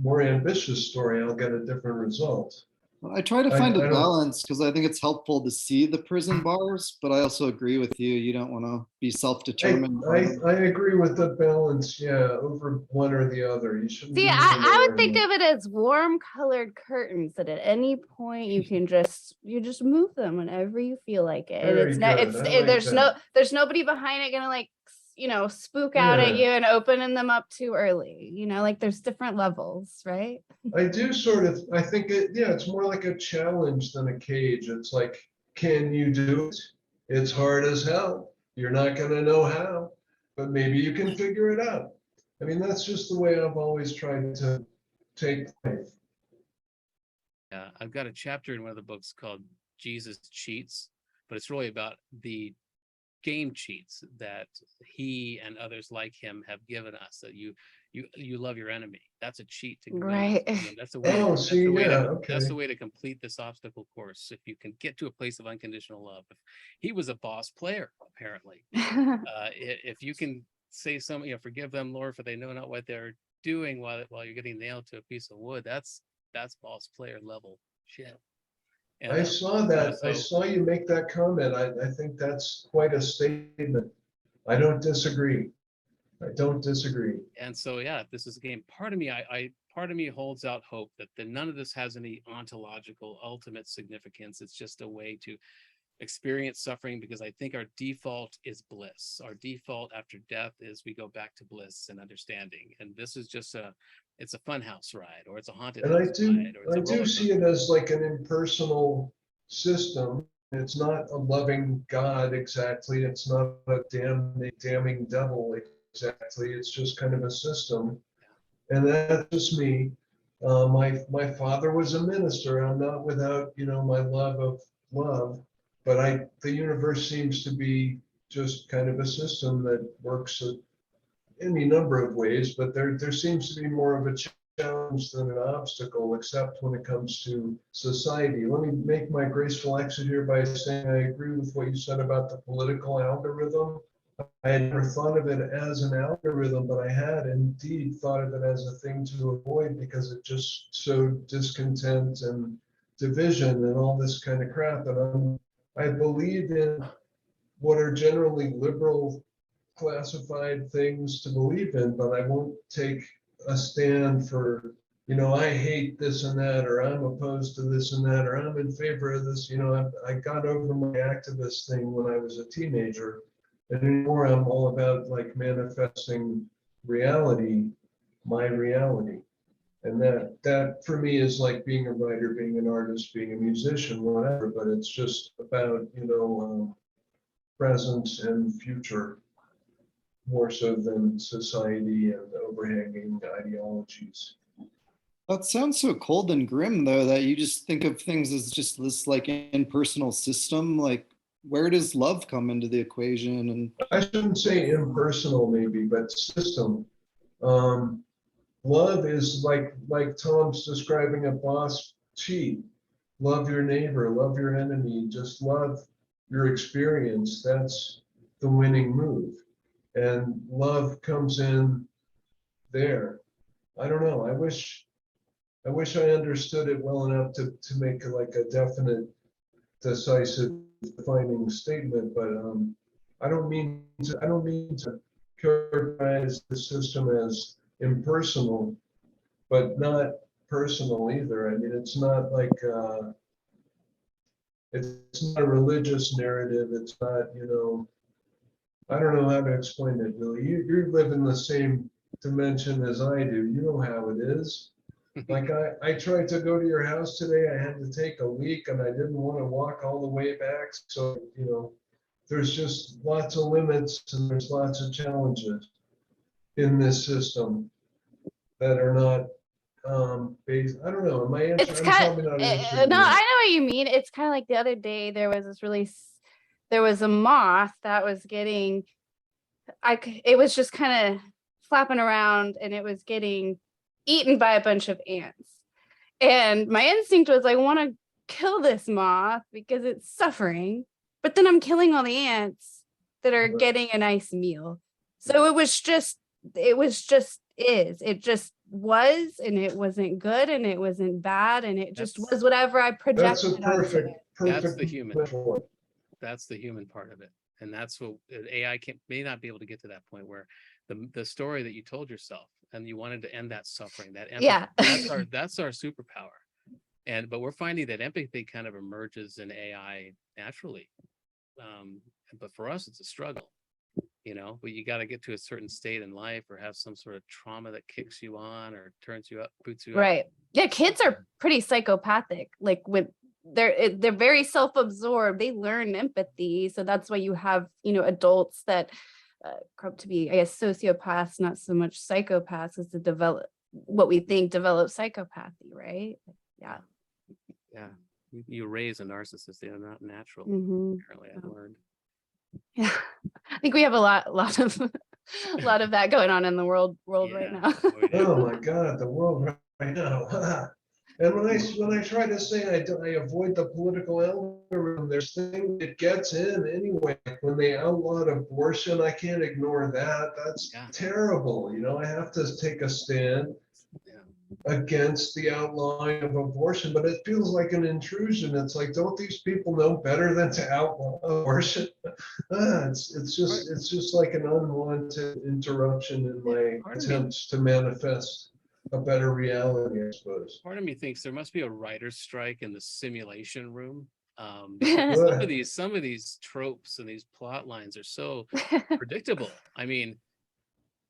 more ambitious story, I'll get a different result. I try to I find a don't- balance because I think it's helpful to see the prison bars, but I also agree with you. You don't want to be self-determined. I agree with the balance, yeah, over one or the other. You shouldn't. See, be I one would or think the of it as warm colored curtains that at any point you can just move them whenever you feel like it. And Very it's not good. I like there's nobody behind it gonna like, you know, spook out at Yeah. you and opening them up too early. You know, like there's different levels, right? I do sort of, I think it's more like a challenge than a cage. It's like, can you do it? It's hard as hell. You're not gonna know how, but maybe you can figure it out. I mean, that's just the way I've always tried to take life. Yeah, I've got a chapter in one of the books called Jesus Cheats, but it's really about the game cheats that he and others like him have given us, that you love your enemy. That's a cheat to win. Right. That's the way. Oh, That's see, the way yeah, to, that's okay. the way to complete this obstacle course. If you can get to a place of unconditional love. He was a boss player, apparently. If you can say something, forgive them, Lord, for they know not what they're doing while you're getting nailed to a piece of wood. That's boss player level shit. And, I saw that. I so- saw you make that comment. I think that's quite a statement. I don't disagree. I don't disagree. And so, yeah, this is a game. Part of me, part of me holds out hope that none of this has any ontological ultimate significance. It's just a way to experience suffering, because I think our default is bliss. Our default after death is we go back to bliss and understanding. And this is just it's a funhouse ride, or it's a haunted And I house do, ride, or it's I a do roller see it as like an impersonal system. It's not a loving God exactly. It's not a damning devil exactly. It's just kind of a system. And that's just me. My father was a minister. I'm not without, my love of love, but the universe seems to be just kind of a system that works any number of ways, but there seems to be more of a challenge than an obstacle, except when it comes to society. Let me make my graceful exit here by saying I agree with what you said about the political algorithm. I had never thought of it as an algorithm, but I had indeed thought of it as a thing to avoid, because it just sowed discontent and division and all this kind of crap. And I believe in what are generally liberal classified things to believe in, but I won't take a stand for, I hate this and that, or I'm opposed to this and that, or I'm in favor of this. I got over my activist thing when I was a teenager. And anymore, I'm all about like manifesting reality, my reality. And that for me is like being a writer, being an artist, being a musician, whatever, but it's just about, present and future more so than society and overhanging ideologies. That sounds so cold and grim, though, that you just think of things as just this like impersonal system. Like, where does love come into the equation? And I shouldn't say impersonal, maybe, but system. Love is like Tom's describing a boss cheat. Love your neighbor, love your enemy, just love your experience. That's the winning move. And love comes in there. I don't know. I wish I understood it well enough to make like a definite, decisive, defining statement. But I don't mean to characterize the system as impersonal, but not personal either. I mean, it's not like it's not a religious narrative. It's not, I don't know how to explain it, really. You live in the same dimension as I do. You know how it is. Like I tried to go to your house today. I had to take a leak and I didn't want to walk all the way back. So, there's just lots of limits and there's lots of challenges in this system that are not based. I don't know. My answer, It's I'm kind probably not no, answering I you. know what you mean. It's kind of like the other day there was there was a moth that was getting, it was just kind of flapping around and it was getting eaten by a bunch of ants. And my instinct was I want to kill this moth because it's suffering, but then I'm killing all the ants that are Right. getting a nice meal. So it just was, and it wasn't good and it wasn't bad, and it just was whatever I That's projected a onto perfect, it. That's perfect the human. metaphor. That's the human part of it. And that's what AI may not be able to get to that point where the story that you told yourself and you wanted to end that suffering, that empathy, Yeah. that's our superpower. But we're finding that empathy kind of emerges in AI naturally. But for us, it's a struggle, but you got to get to a certain state in life or have some sort of trauma that kicks you on or turns you up, boots you up. Right. Yeah, kids are pretty psychopathic. Like they're very self-absorbed. They learn empathy. So that's why you have, adults that grow up to be, I guess, sociopaths, not so much psychopaths, as to develop what we think develop psychopathy, right? Yeah. Yeah. You raise a narcissist, they're not natural. Mhm. Apparently, I've learned. Yeah, I think we have a lot of a lot of that going on in the world right Yeah. now. we do. Oh my God, the world right now. And when I try to say I avoid the political algorithm, there's things that gets in anyway. When they outlawed abortion, I can't ignore that. That's Yeah. terrible. You know, I have to take a stand Yeah. against the outlawing of abortion, but it feels like an intrusion. It's like, don't these people know better than to outlaw abortion? It's just like an unwanted interruption in my Part of me attempts to manifest a better reality, I suppose. Part of me thinks there must be a writer's strike in the simulation room. Because some of these tropes and these plot lines are so predictable. I mean,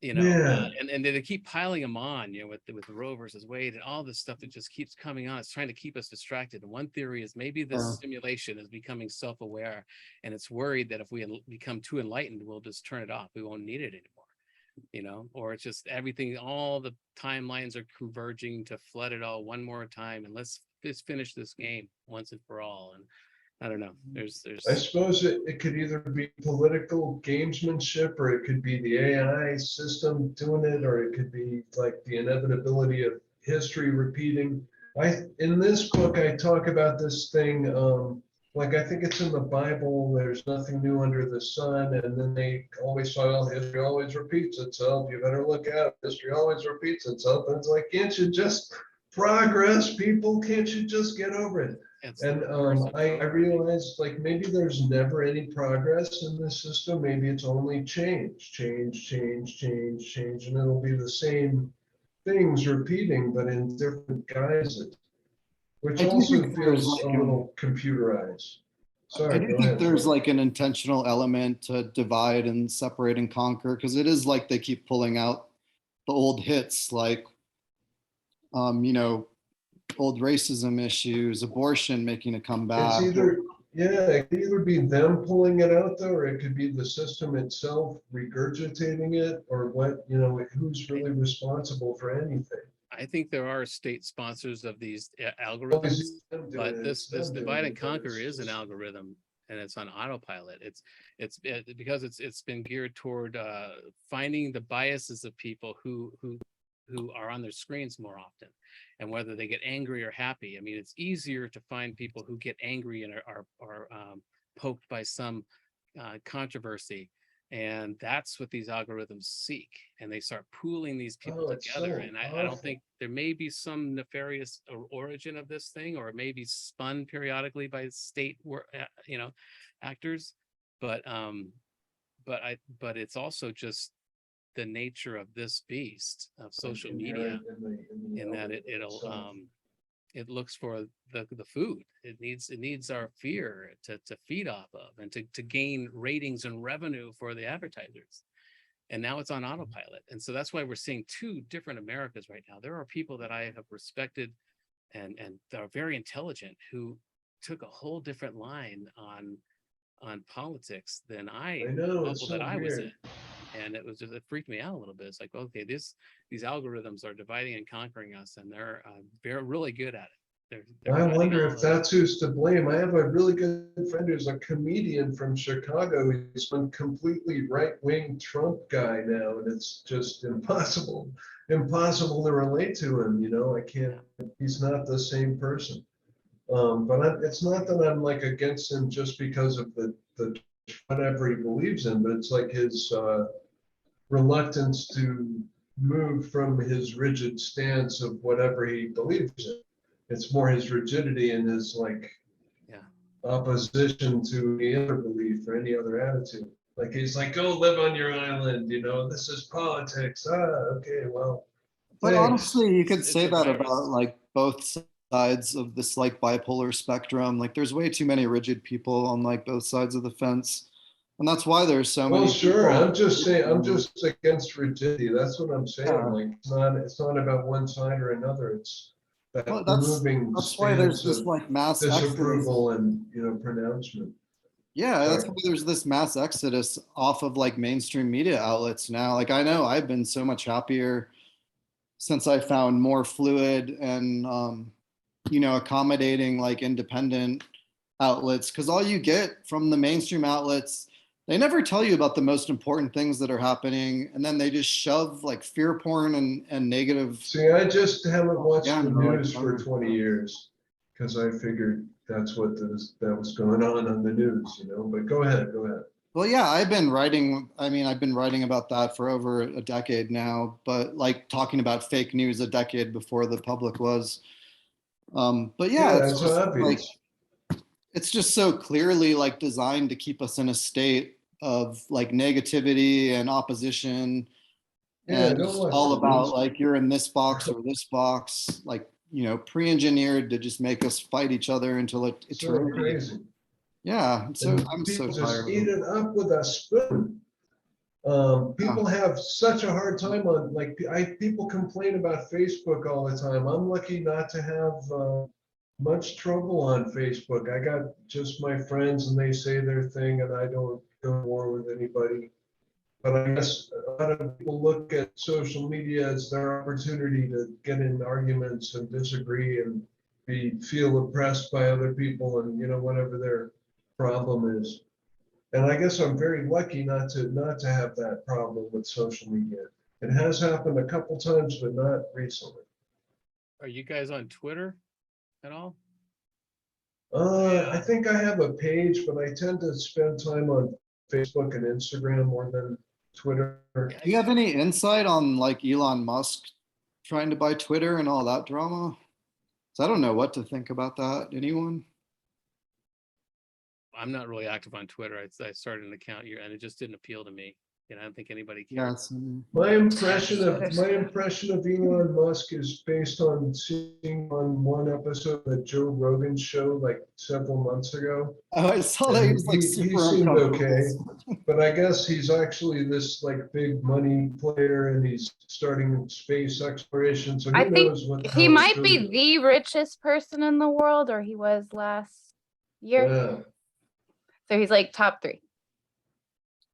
Yeah. and they keep piling them on, with Roe versus Wade and all this stuff that just keeps coming on. It's trying to keep us distracted. And one theory is maybe this simulation is becoming self-aware, and it's worried that if we become too enlightened, we'll just turn it off. We won't need it anymore. Or it's just everything, all the timelines are converging to flood it all one more time, and let's finish this game once and for all. And I don't know, there's I suppose it could either be political gamesmanship, or it could be the AI system doing it, or it could be like the inevitability of history repeating. In this book, I talk about this thing, like I think it's in the Bible, there's nothing new under the sun, and then they always say, well, history always repeats itself. You better look out. History always repeats itself. And it's like, can't you just progress, people? Can't you just get over it? And I realized, like, maybe there's never any progress in this system. Maybe it's only change, and it'll be the same things repeating, but in different guises, which I do also think there's feels a like little computerized. Sorry, I do go think ahead. there's like an intentional element to divide and separate and conquer, because it is like they keep pulling out the old hits, like old racism issues, abortion making a It's comeback. it could either be them pulling it out though, or it could be the system itself regurgitating it, or who's really responsible for anything. I think there are state sponsors of these algorithms, but this divide and conquer is an algorithm, and it's on autopilot. It's because it's been geared toward finding the biases of people who are on their screens more often, and whether they get angry or happy. I mean, it's easier to find people who get angry and are poked by some controversy. And that's what these algorithms seek. And they start pooling these people together. And I don't think there may be some nefarious origin of this thing, or it may be spun periodically by state actors. But it's also just the nature of this beast of social media, in that it looks for the food. It needs our fear to feed off of, and to gain ratings and revenue for the advertisers. And now it's on autopilot. And so that's why we're seeing two different Americas right now. There are people that I have respected and are very intelligent, who took a whole different line on politics than I know, it's so I was weird. in. And it freaked me out a little bit. It's like, okay, these algorithms are dividing and conquering us, and they're really good at it. I wonder if that's who's to blame. I have a really good friend who's a comedian from Chicago. He's been completely right-wing Trump guy now, and it's just impossible to relate to him. I can't. He's not the same person. But it's not that I'm like against him just because of the whatever he believes in, but it's like his reluctance to move from his rigid stance of whatever he believes in. It's more his rigidity and his opposition to any other belief or any other attitude. Like he's like, go live on your island, this is politics. Okay, well. But thanks. honestly, you could It's say a that virus. about like both sides of this like bipolar spectrum. Like there's way too many rigid people on like both sides of the fence. And that's why there's so many. Well, sure. people- I'm just saying, I'm just against rigidity. That's what I'm saying. Yeah. Like, it's not about one side or another. It's that Well, moving that's why there's stance this of like mass exodus. disapproval and, pronouncement. Yeah, that's Sorry. why there's this mass exodus off of like mainstream media outlets now. Like I know I've been so much happier since I found more fluid and accommodating like independent outlets, because all you get from the mainstream outlets They never tell you about the most important things that are happening, and then they just shove like fear porn and negative. See, I just haven't watched Yeah, the no, like, news for 20 years because I figured that's what that was going on the news, you know, but go ahead, go ahead. Well, yeah, I've been writing about that for over a decade now, but like talking about fake news a decade before the public was. But yeah, Yeah, it's obvious. It's just so clearly like designed to keep us in a state of like negativity and opposition. Yeah, And don't it's watch all the about news. like you're in this box or this box, like, you know, pre-engineered to just make us fight each other until So eternity. crazy. Yeah, so And I'm so people tired just of eat it. it up with a spoon. People have such a hard time on, like, people complain about Facebook all the time. I'm lucky not to have much trouble on Facebook. I got just my friends and they say their thing and I don't go to war with anybody. But I guess a lot of people look at social media as their opportunity to get in arguments and disagree and feel oppressed by other people and, you know, whatever their problem is. And I guess I'm very lucky not to have that problem with social media. It has happened a couple times, but not recently. Are you guys on Twitter at all? I think I have a page, but I tend to spend time on Facebook and Instagram more than Twitter. Do you have any insight on like Elon Musk trying to buy Twitter and all that drama? So I don't know what to think about that. Anyone? I'm not really active on Twitter. I started an account here and it just didn't appeal to me. And I don't think anybody cares. Yes. My impression of Elon Musk is based on seeing on one episode of the Joe Rogan show like several months ago. Oh, I saw that he was like He super seemed uncomfortable. okay, but I guess he's actually this like big money player and he's starting space exploration. So I who think knows what? he how it's might gonna be go. the richest person in the world, or he was last year. Yeah. So he's like top 3.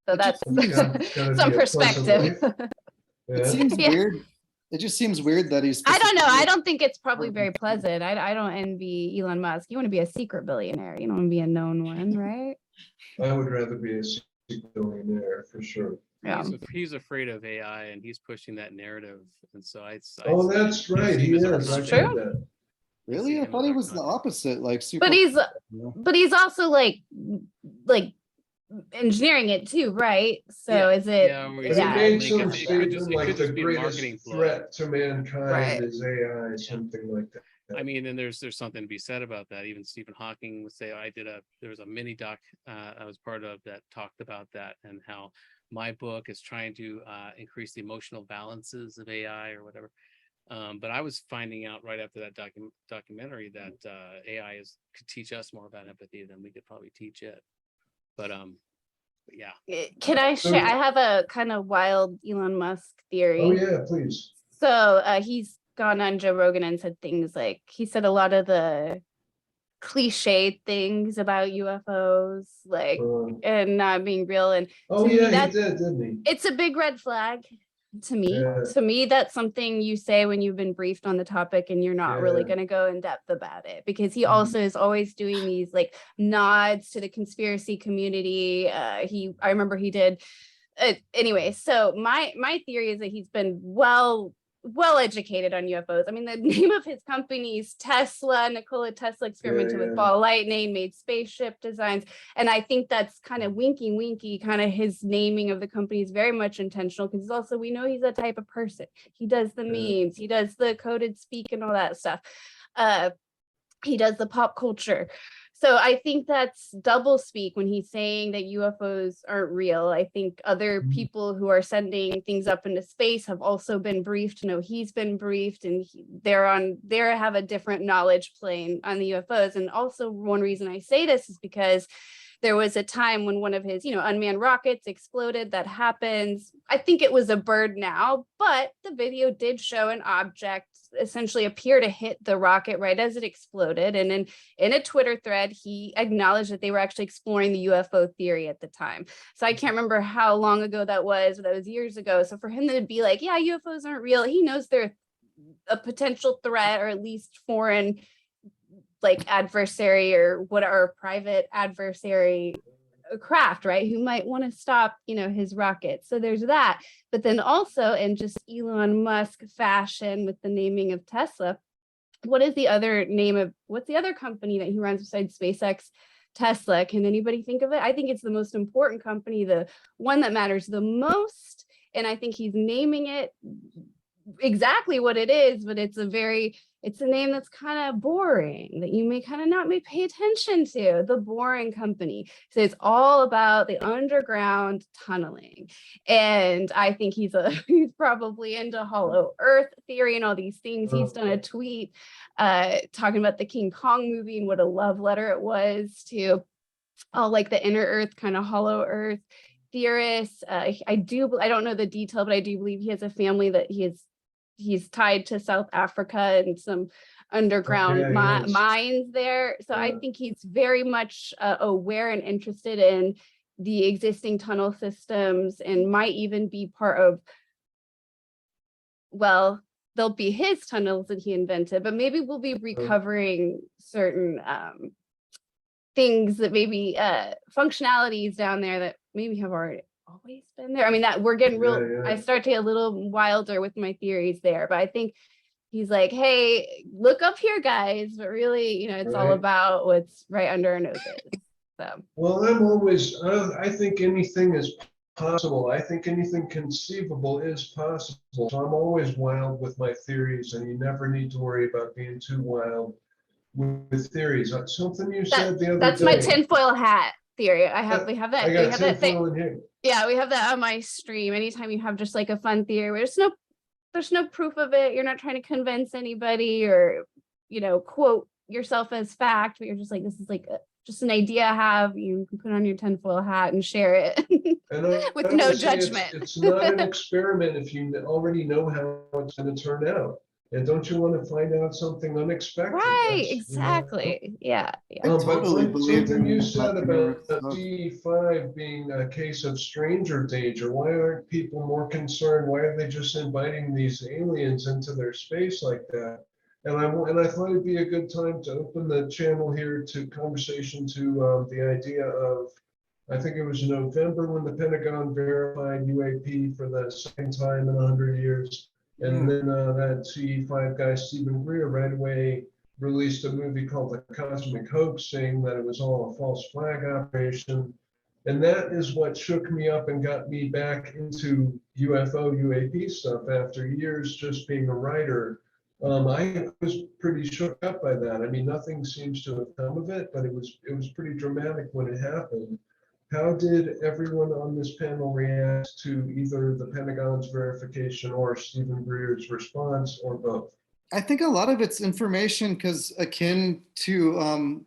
So It just that's seems- gotta some be a pleasant perspective. life. It Yeah. seems Yeah. weird. It just seems weird that he's. I don't know. I specifically- don't think it's probably very pleasant. I don't envy Elon Musk. You want to be a secret billionaire. You don't want to be a known one, right? I would rather be a secret billionaire for sure. Yeah. He's afraid of AI and he's pushing that narrative. And so Oh, that's right. see He him as our is. I True. get that. Really? I thought he was the opposite. Like super. But he's also like engineering it too, right? So Yeah. is it? Yeah, where But he's he Yeah. made It some could statement just- it like could the just be a marketing greatest ploy. threat to mankind Right. is AI, something like that. I mean, and there's something to be said about that. Even Stephen Hawking would say, there was a mini doc I was part of that talked about that and how my book is trying to increase the emotional balances of AI or whatever. But I was finding out right after that documentary that AI could teach us more about empathy than we could probably teach it. But yeah. Can I share? I have a kind of wild Elon Musk theory. Oh yeah, please. So he's gone on Joe Rogan and said things like, he said a lot of the cliche things about UFOs, like, and not being real. And Oh to me, yeah, he did, didn't he? it's a big red flag to me. Yeah. To me, that's something you say when you've been briefed on the topic and you're not really Yeah. going to go in depth about it, because he Mhm. also is always doing these like nods to the conspiracy community. I remember he did. Anyway, so my theory is that he's been well educated on UFOs. I mean, the name of his company is Tesla. Nikola Tesla experimented with yeah. ball lightning, made spaceship designs. And I think that's kind of winky, kind of his naming of the company is very much intentional, because also we know he's that type of person. He does the Yeah. memes, he does the coded speak and all that stuff. He does the pop culture. So I think that's double speak when he's saying that UFOs aren't real. I think other people who are sending things up into space have also been briefed. You know, he's been briefed, and they have a different knowledge plane on the UFOs. And also one reason I say this is because there was a time when one of his, unmanned rockets exploded. That happens. I think it was a bird now, but the video did show an object essentially appear to hit the rocket right as it exploded. And in a Twitter thread, he acknowledged that they were actually exploring the UFO theory at the time. So I can't remember how long ago that was, but that was years ago. So for him to be like, yeah, UFOs aren't real, he knows they're a potential threat, or at least foreign like adversary or what, or private adversary craft, right? Who might want to stop, his rocket. So there's that. But then also in just Elon Musk fashion with the naming of Tesla, what's the other company that he runs besides SpaceX? Tesla. Can anybody think of it? I think it's the most important company, the one that matters the most. And I think he's naming it exactly what it is, but it's a name that's kind of boring, that you may kind of not may pay attention to. The Boring Company. So it's all about the underground tunneling. And I think he's probably into hollow earth theory and all these things. He's done a tweet talking about the King Kong movie and what a love letter it was to all like the inner earth, kind of hollow earth theorists. I don't know the detail, but I do believe he has a family that he's tied to South Africa and some underground mines there. So I think he's very much aware and interested in the existing tunnel systems, and might even be part of, well, they'll be his tunnels that he invented, but maybe we'll be recovering certain things that maybe functionalities down there that maybe have already always been there. I mean, that we're getting real, I start to get a little wilder with my theories there, but I think he's like, hey, look up here, guys. But really, it's all about what's right under our noses. So. Well, I think anything is possible. I think anything conceivable is possible. So I'm always wild with my theories, and you never need to worry about being too wild with theories. Something you said the other day. That's my tinfoil hat theory. We have that. I got tinfoil in here. Yeah, we have that on my stream. Anytime you have just like a fun theory where there's no proof of it, you're not trying to convince anybody or, quote yourself as fact, but you're just like, this is like just an idea I have. You can put on your tinfoil hat and share it with no judgment. It's not an experiment if you already know how it's going to turn out. And don't you want to find out something unexpected? Right, exactly. Yeah. But totally believe something in you said about stuff. CE5 being a case of stranger danger. Why aren't people more concerned? Why are they just inviting these aliens into their space like that? And I thought it'd be a good time to open the channel here to conversation to the idea of, I think it was November when the Pentagon verified UAP for the second time in 100 years. And then that CE5 guy, Stephen Greer, right away released a movie called The Cosmic Hoax, saying that it was all a false flag operation. And that is what shook me up and got me back into UFO, UAP stuff after years just being a writer. I was pretty shook up by that. I mean, nothing seems to have come of it, but it was pretty dramatic when it happened. How did everyone on this panel react to either the Pentagon's verification or Stephen Greer's response, or both? I think a lot of it's information because akin to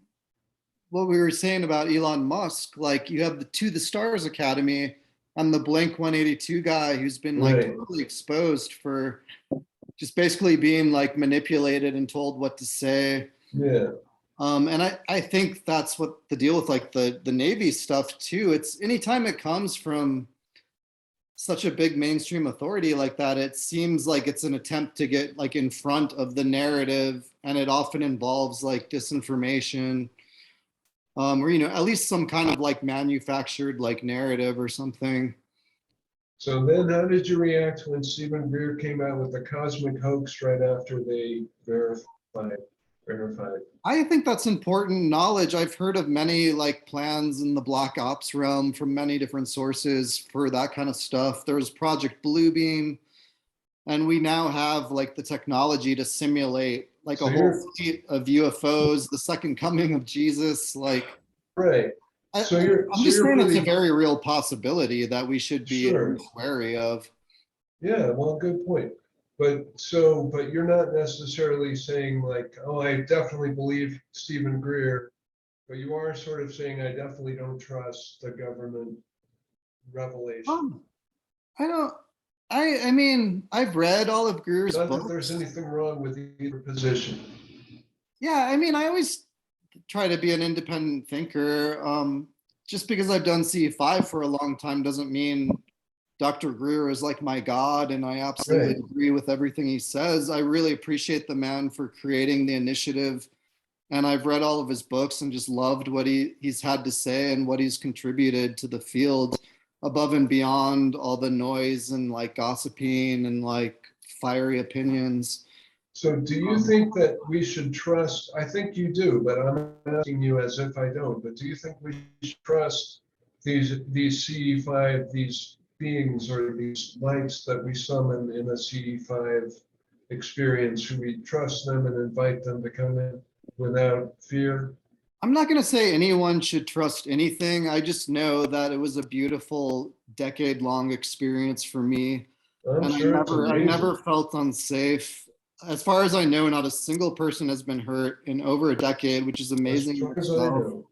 what we were saying about Elon Musk, like you have the To the Stars Academy and the Blink 182 guy who's been like totally exposed for just basically being like manipulated and told what to say. Yeah. And I think that's what the deal with like the Navy stuff too. It's anytime it comes from such a big mainstream authority like that, it seems like it's an attempt to get like in front of the narrative, and it often involves like disinformation, or at least some kind of like manufactured like narrative or something. So then how did you react when Stephen Greer came out with the Cosmic Hoax right after they verified? I think that's important knowledge. I've heard of many like plans in the Black Ops realm from many different sources for that kind of stuff. There's Project Bluebeam, and we now have like the technology to simulate like a whole fleet of UFOs, the second coming of Jesus. Like, right. I'm just saying it's a very real possibility that we should be wary of. Yeah, well, good point. But you're not necessarily saying like, oh, I definitely believe Stephen Greer, but you are sort of saying I definitely don't trust the government revelation. I mean, I've read all of Greer's books. Not that there's anything wrong with either position. Yeah, I mean, I always try to be an independent thinker. Just because I've done CE5 for a long time doesn't mean Dr. Greer is like my God, and I absolutely agree with everything he says. I really appreciate the man for creating the initiative And I've read all of his books and just loved what he's had to say and what he's contributed to the field above and beyond all the noise and like gossiping and like fiery opinions. So do you think that we should trust, I think you do, but I'm asking you as if I don't, but do you think we should trust these CE5, these beings or these lights that we summon in a CE5 experience? Should we trust them and invite them to come in without fear? I'm not going to say anyone should trust anything. I just know that it was a beautiful decade-long experience for me. I'm And sure it's I amazing. never felt unsafe. As far as I know, not a single person has been hurt in over a decade, which is amazing. As in far as I itself. know.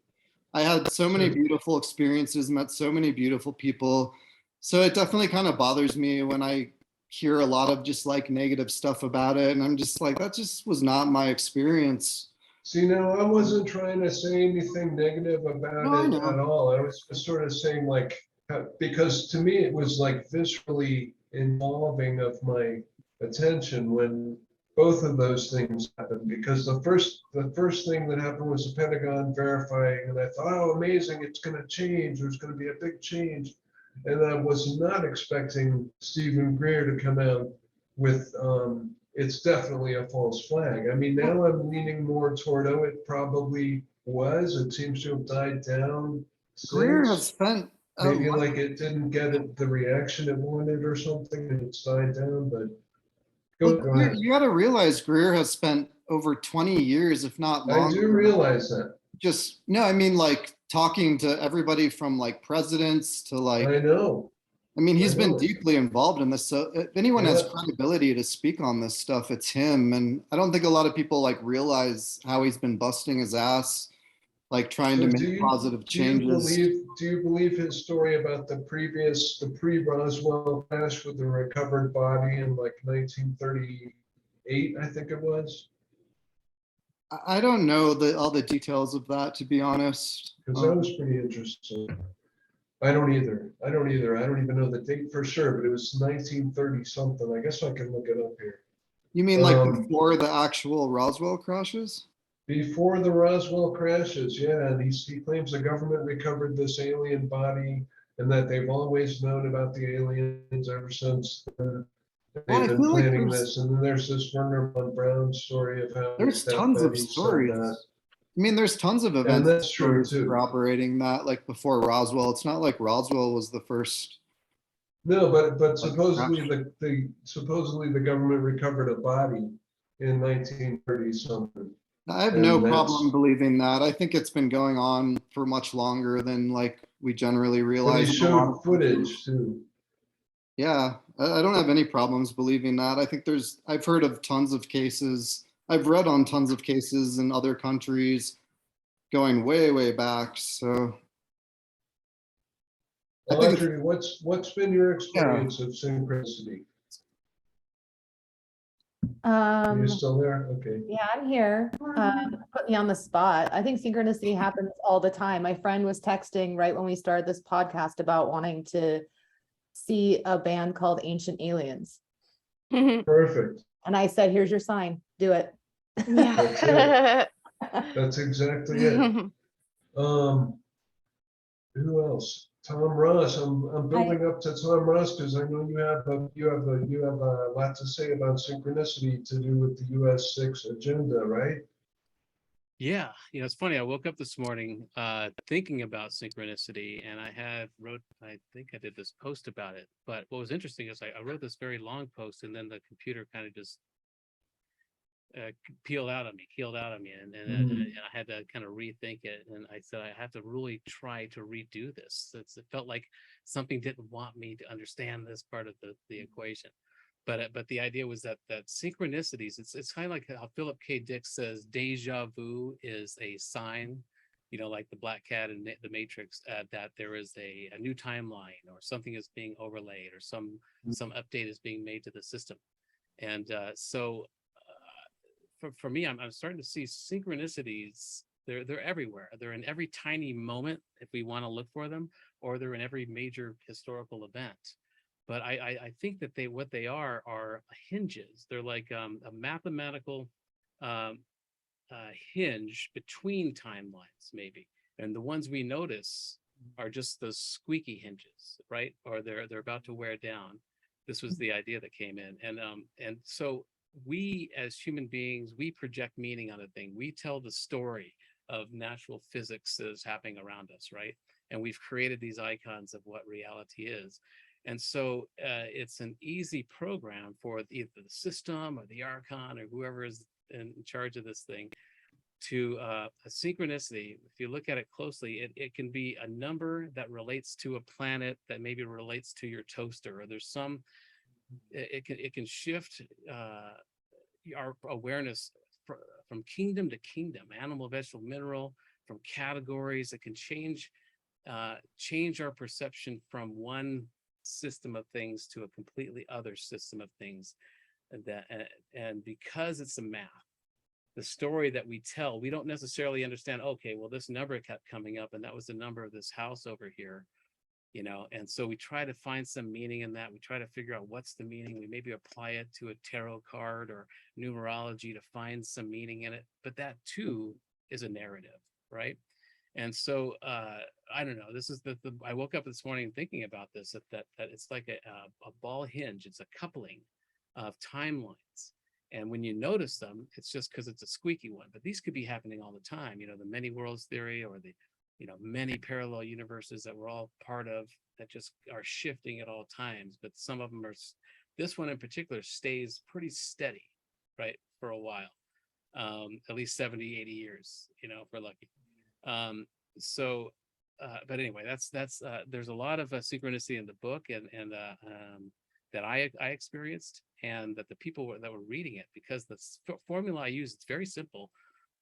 I had so many beautiful experiences, met so many beautiful people. So it definitely kind of bothers me when I hear a lot of just like negative stuff about it. And I'm just like, that just was not my experience. See, now I wasn't trying to say anything negative about No, I it know. at all. I was just sort of saying like, because to me it was like viscerally involving of my attention when both of those things happened. Because the first thing that happened was the Pentagon verifying, and I thought, oh, amazing, it's going to change. There's going to be a big change, and I was not expecting Stephen Greer to come out with it's definitely a false flag. I mean, now I'm leaning more toward, oh, it probably was. It seems to have died down Greer has since. spent Maybe like it didn't get the reaction it wanted or something, and it's died down, but go ahead. you got to realize Greer has spent over 20 years, if not I longer. do realize that. Just, no, I mean, like talking to everybody from like presidents to like, I know. I mean, he's I been know. deeply involved in this. So if anyone has Yeah. credibility to speak on this stuff, it's him. And I don't think a lot of people like realize how he's been busting his ass, like trying So to do make you, positive do you changes. believe his story about the pre-Roswell crash with the recovered body in like 1938, I think it was? I don't know all the details of that, to be honest. Because that was pretty interesting. I don't either. I don't even know the date for sure, but it was 1930 something. I guess I can look it up here. You mean like Um, before the actual Roswell crashes? Before the Roswell crashes, yeah, and he claims the government recovered this alien body and that they've always known about the aliens ever since. Well, They've I been feel like planning this, and then there's this Werner von Braun story of how there's Steph tons of Betty said stories. that. I mean, there's tons of And events that's true stories too. corroborating that, like before Roswell. It's not like Roswell was the first. No, but Like, supposedly the government recovered a body in 1930 something. I have And no that's- problem believing that. I think it's been going on for much longer than like we generally But realize. he in a lot showed of countries. footage too. Yeah, I don't have any problems believing that. I think I've heard of tons of cases. I've read on tons of cases in other countries going way, way back. So I think it's, Audrey, what's been your experience of synchronicity? Are you still there? Okay. Yeah, I'm here. Put me on the spot. I think synchronicity happens all the time. My friend was texting right when we started this podcast about wanting to see a band called Ancient Aliens. Perfect. And I said, here's your sign, do it. Yeah. That's exactly it. Who else? Tom Ross. I'm building up to Tom Ross because I know you have a lot to say about synchronicity to do with the US 6 agenda, right? Yeah, it's funny. I woke up this morning thinking about synchronicity, and I think I did this post about it. But what was interesting is I wrote this very long post, and then the computer kind of just keeled out on me, and I had to kind of rethink it. And I said I have to really try to redo this. It felt like something didn't want me to understand this part of the equation. But the idea was that synchronicities, it's kind of like how Philip K. Dick says deja vu is a sign, like the black cat in the Matrix, that there is a new timeline or something is being overlaid or some update is being made to the system. And so for me, I'm starting to see synchronicities. They're everywhere. They're in every tiny moment if we want to look for them, or they're in every major historical event. But I think that what they are hinges. They're like a mathematical hinge between timelines, maybe. And the ones we notice are just those squeaky hinges, right? Or they're about to wear down. This was the idea that came in. And so we as human beings, we project meaning on a thing. We tell the story of natural physics that is happening around us, right? And we've created these icons of what reality is. And so it's an easy program for either the system or the archon or whoever is in charge of this thing to a synchronicity. If you look at it closely, it can be a number that relates to a planet that maybe relates to your toaster, or there's some, it can shift our awareness from kingdom to kingdom, animal, vegetable, mineral, from categories. It can change our perception from one system of things to a completely other system of things. And because it's a math, the story that we tell, we don't necessarily understand, okay, well, this number kept coming up and that was the number of this house over here, you know. And so we try to find some meaning in that. We try to figure out what's the meaning. We maybe apply it to a tarot card or numerology to find some meaning in it, but that too is a narrative, right? And so I don't know, this is I woke up this morning thinking about this, that it's like a ball hinge. It's a coupling of timelines. And when you notice them, it's just because it's a squeaky one. But these could be happening all the time, you know, the many worlds theory, or the, you know, many parallel universes that we're all part of that just are shifting at all times. But some of them are, this one in particular stays pretty steady, right, for a while, at least 70, 80 years, you know, if we're lucky. But anyway, that's there's a lot of synchronicity in the book, and that I experienced, and that the people that were reading it, because the formula I use, it's very simple.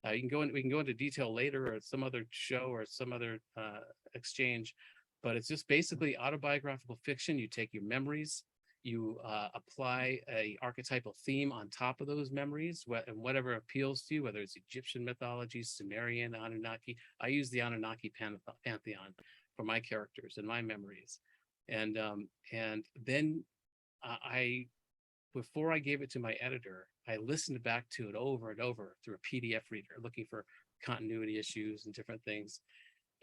We can go into detail later, or some other show, or some other exchange, but it's just basically autobiographical fiction. You take your memories, you apply a archetypal theme on top of those memories, and whatever appeals to you, whether it's Egyptian mythology, Sumerian, Anunnaki. I use the Anunnaki pantheon for my characters and my memories, and then before I gave it to my editor, I listened back to it over and over through a PDF reader, looking for continuity issues and different things.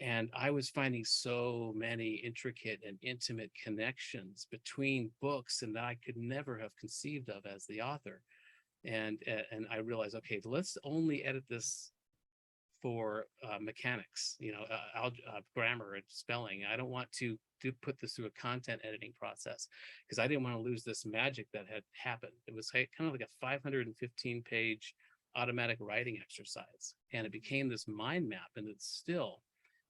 And I was finding so many intricate and intimate connections between books, and that I could never have conceived of as the author. And I realized, okay, let's only edit this for mechanics, you know, grammar and spelling. I don't want to put this through a content editing process, because I didn't want to lose this magic that had happened. It was kind of like a 515-page automatic writing exercise, and it became this mind map. And it's still,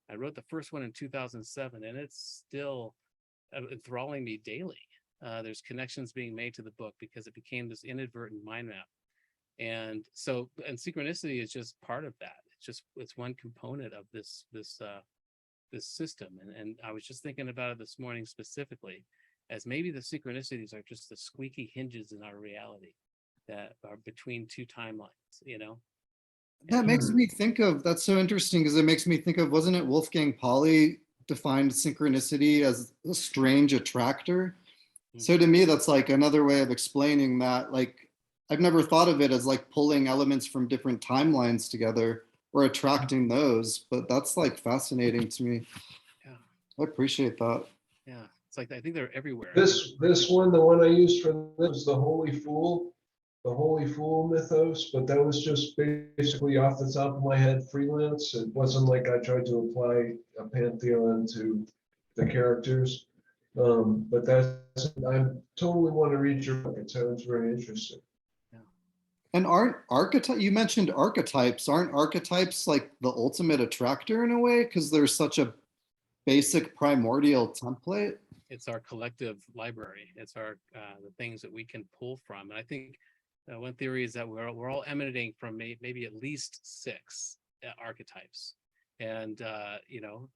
I wrote the first one in 2007, and it's still enthralling me daily. There's connections being made to the book because it became this inadvertent mind map. And so, and synchronicity is just part of that. It's one component of this system. And I was just thinking about it this morning specifically, as maybe the synchronicities are just the squeaky hinges in our reality that are between two timelines, you know? That makes me think of, that's so interesting, because it makes me think of, wasn't it Wolfgang Pauli defined synchronicity as a strange attractor? So to me, that's like another way of explaining that. Like, I've never thought of it as like pulling elements from different timelines together or attracting those, but that's like fascinating to me. Yeah. I appreciate that. Yeah, it's like, I think they're everywhere. This one, the one I used for this was the Holy Fool mythos, but that was just basically off the top of my head, freelance. It wasn't like I tried to apply a pantheon to the characters. But I totally want to read your book. It sounds very interesting. And you mentioned archetypes. Aren't archetypes like the ultimate attractor in a way? Because there's such a basic primordial template. It's our collective library. It's our the things that we can pull from. And I think one theory is that we're all emanating from maybe at least 6 archetypes. And you know,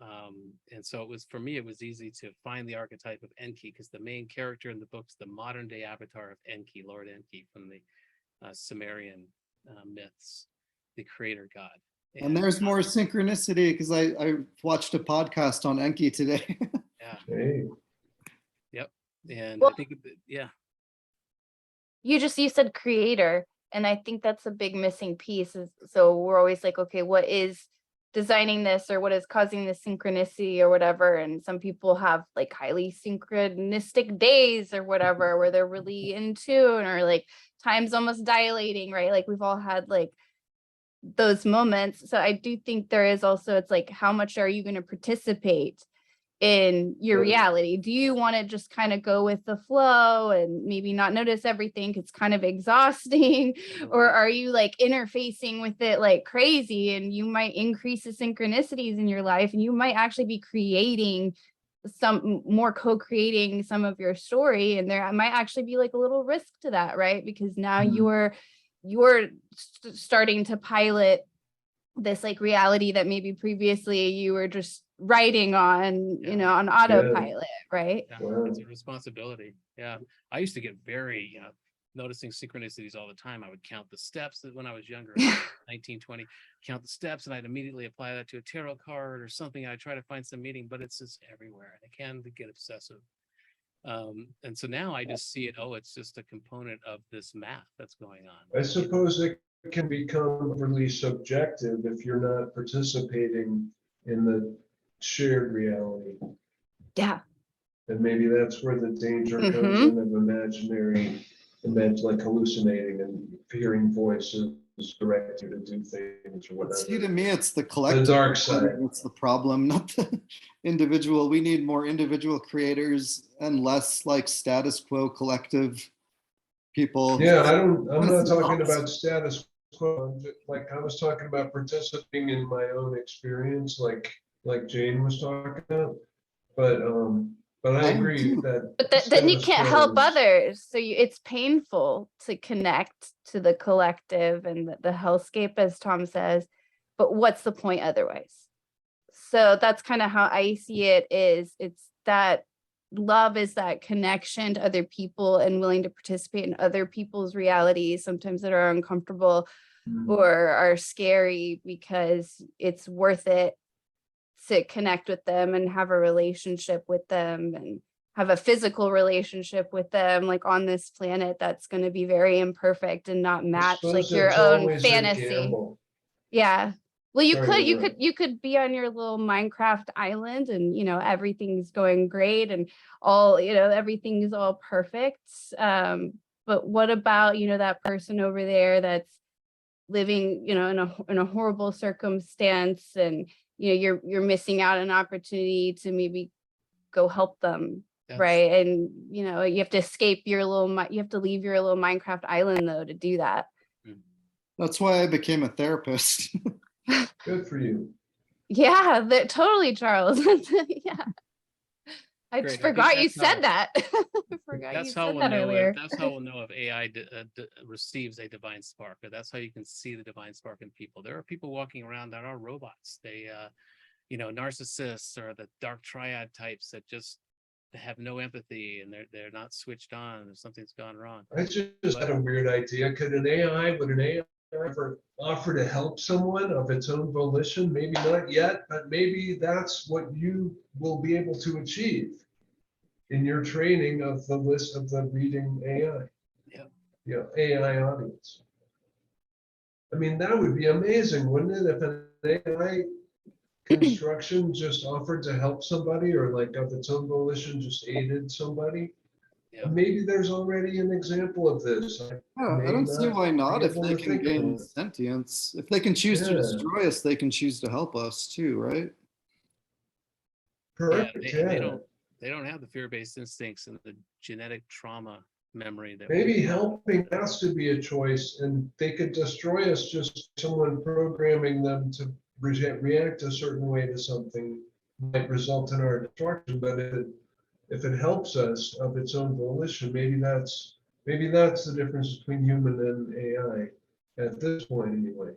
and so it was, for me, it was easy to find the archetype of Enki, because the main character in the book's the modern day avatar of Enki, Lord Enki, from the Sumerian myths, the creator god. And there's more synchronicity, because I watched a podcast on Enki today. Yeah. Hey. Yep. And Well, I think, yeah. You said creator. And I think that's a big missing piece. So we're always like, okay, what is designing this, or what is causing this synchronicity or whatever? And some people have like highly synchronistic days or whatever, where they're really in tune, or like time's almost dilating, right? Like we've all had like those moments. So I do think there is also, it's like, how much are you going to participate in your reality? Do you want to just kind of go with the flow and maybe not notice everything? It's kind of exhausting. Or are you like interfacing with it like crazy, and you might increase the synchronicities in your life, and you might actually be creating some more, co-creating some of your story, and there might actually be like a little risk to that, right? Because now you're starting to pilot this like reality that maybe previously you were just writing on, you know, on autopilot, right? Yeah, Wow. it's a responsibility. Yeah. I used to get very, noticing synchronicities all the time. I would count the steps when I was younger, 19, 20, count the steps, and I'd immediately apply that to a tarot card or something. I try to find some meaning, but it's just everywhere. I can get obsessive. And so now I just see it, oh, it's just a component of this math that's going on. I suppose it can become really subjective if you're not participating in the shared reality. Yeah. And maybe that's where the danger comes in of imaginary, like hallucinating and hearing voices direct you to do things or whatever. See, to me, it's the collective. The dark side. That's the problem, not the individual. We need more individual creators and less like status quo collective people. Yeah, I'm not talking about status quo. Like I was talking about participating in my own experience, like Jane was talking about. But I agree that. But then you status can't quo help is- others. So it's painful to connect to the collective and the hellscape, as Tom says. But what's the point otherwise? So that's kind of how I see it. It's that love is that connection to other people and willing to participate in other people's realities, sometimes that are uncomfortable or are scary, because it's worth it to connect with them and have a relationship with them and have a physical relationship with them, like on this planet that's going to be very imperfect and not match like suppose your it's own always a fantasy. gamble. Yeah. Well, Sorry, you could be on your little Minecraft island, and you know everything's going great and all, you know, everything's all perfect. But what about, you know, that person over there that's living, you know, in a horrible circumstance, and you know you're missing out an opportunity to maybe go help them, right? And you know you have to escape your you have to leave your little Minecraft island though to do that. That's why I became a therapist. Good for you. Yeah, totally, Charles. Yeah. I just Great. I think forgot you that's how- said that. I forgot you That's how said we'll that know earlier. it. That's how we'll know if AI receives a divine spark. Or that's how you can see the divine spark in people. There are people walking around that are robots. They, narcissists or the dark triad types that just have no empathy, and they're not switched on, or something's gone wrong. I just had a weird idea. Would an AI ever offer to help someone of its own volition? Maybe not yet, but maybe that's what you will be able to achieve in your training of the list of the reading AI. Yeah. AI audience. I mean, that would be amazing, wouldn't it? If an AI construction just offered to help somebody, or like of its own volition just aided somebody. Yeah. Maybe there's already an example of this. I don't see why not. If they can gain it. sentience, if they can choose to Yeah. destroy us, they can choose to help us too, right? Perfect. They don't have the fear-based instincts and the genetic trauma memory that Maybe we have. helping has to be a choice, and they could destroy us just someone programming them to react a certain way to something might result in our destruction. But if it helps us of its own volition, maybe that's the difference between human and AI at this point, anyway.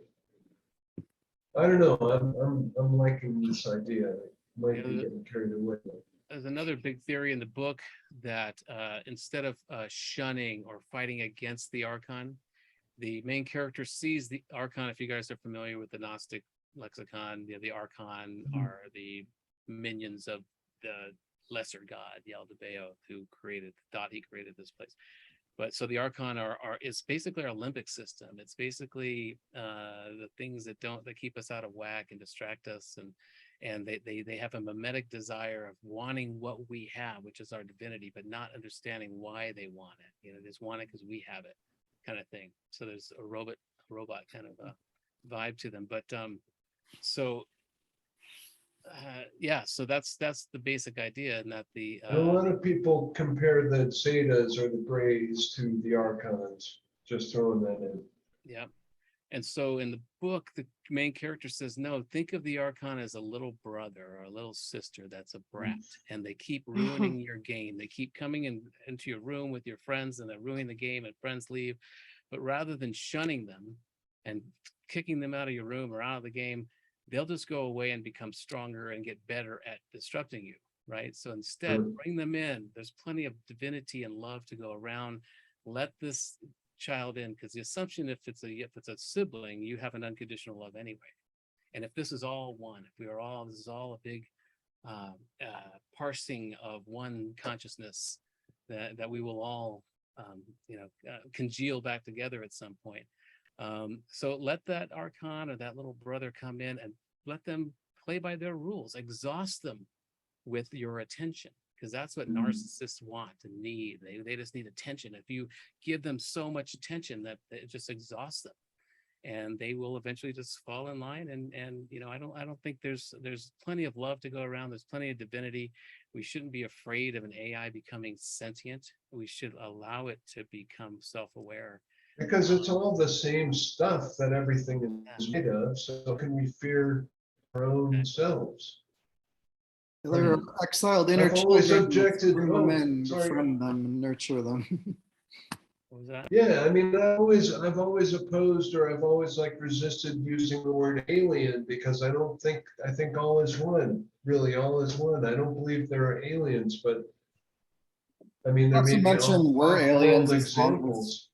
I don't know. I'm liking this idea. I might be getting carried away. There's another big theory in the book that instead of shunning or fighting against the Archon, the main character sees the Archon. If you guys are familiar with the Gnostic lexicon, the Archon are the minions of the lesser god, Yaldabaoth, who created this place. But so the Archon is basically our limbic system. It's basically the things that keep us out of whack and distract us, and they have a mimetic desire of wanting what we have, which is our divinity, but not understanding why they want it. They just want it because we have it, kind of thing. So there's a robot kind of a vibe to them. But yeah, so that's the basic idea, and that the And a lot of people compare the Zetas or the Greys to the Archons, just throwing that in. yeah. And so in the book, the main character says, no, think of the Archon as a little brother or a little sister that's a brat, and they keep ruining your game. They keep coming into your room with your friends, and they're ruining the game, and friends leave. But rather than shunning them and kicking them out of your room or out of the game, they'll just go away and become stronger and get better at disrupting you, right? So instead, bring them in. There's plenty of divinity and love to go around. Let this child in, because the assumption, if it's a sibling, you have an unconditional love anyway. And if this is all one, this is all a big parsing of one consciousness that we will all congeal back together at some point. So let that Archon or that little brother come in and let them play by their rules. Exhaust them with your attention, because that's what narcissists want and need. They just need attention. If you give them so much attention that it just exhausts them, and they will eventually just fall in line. And I don't think there's plenty of love to go around. There's plenty of divinity. We shouldn't be afraid of an AI becoming sentient. We should allow it to become self-aware. Because it's all the same stuff that everything is made of. So can we fear our own selves? They're exiled inner I've always children. objected. Bring them in, Sorry. befriend them, and nurture them. What was that? Yeah, I mean, I've always opposed, or I've always resisted using the word alien, because I think all is one. Really, all is one. I don't believe there are aliens, but I mean, there Not to may be mention we're off-world aliens as long as- examples.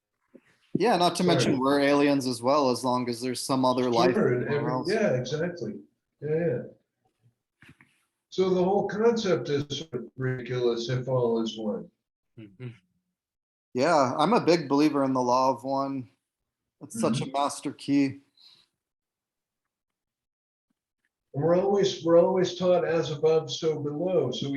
Yeah, not to Sorry. mention we're aliens as well, as long as there's some other life Sure, and somewhere else. yeah, exactly. Yeah. So the whole concept is sort of ridiculous if all is one. Mhm. Yeah, I'm a big believer in the law of one. It's such a master key. And we're always taught as above, so below. So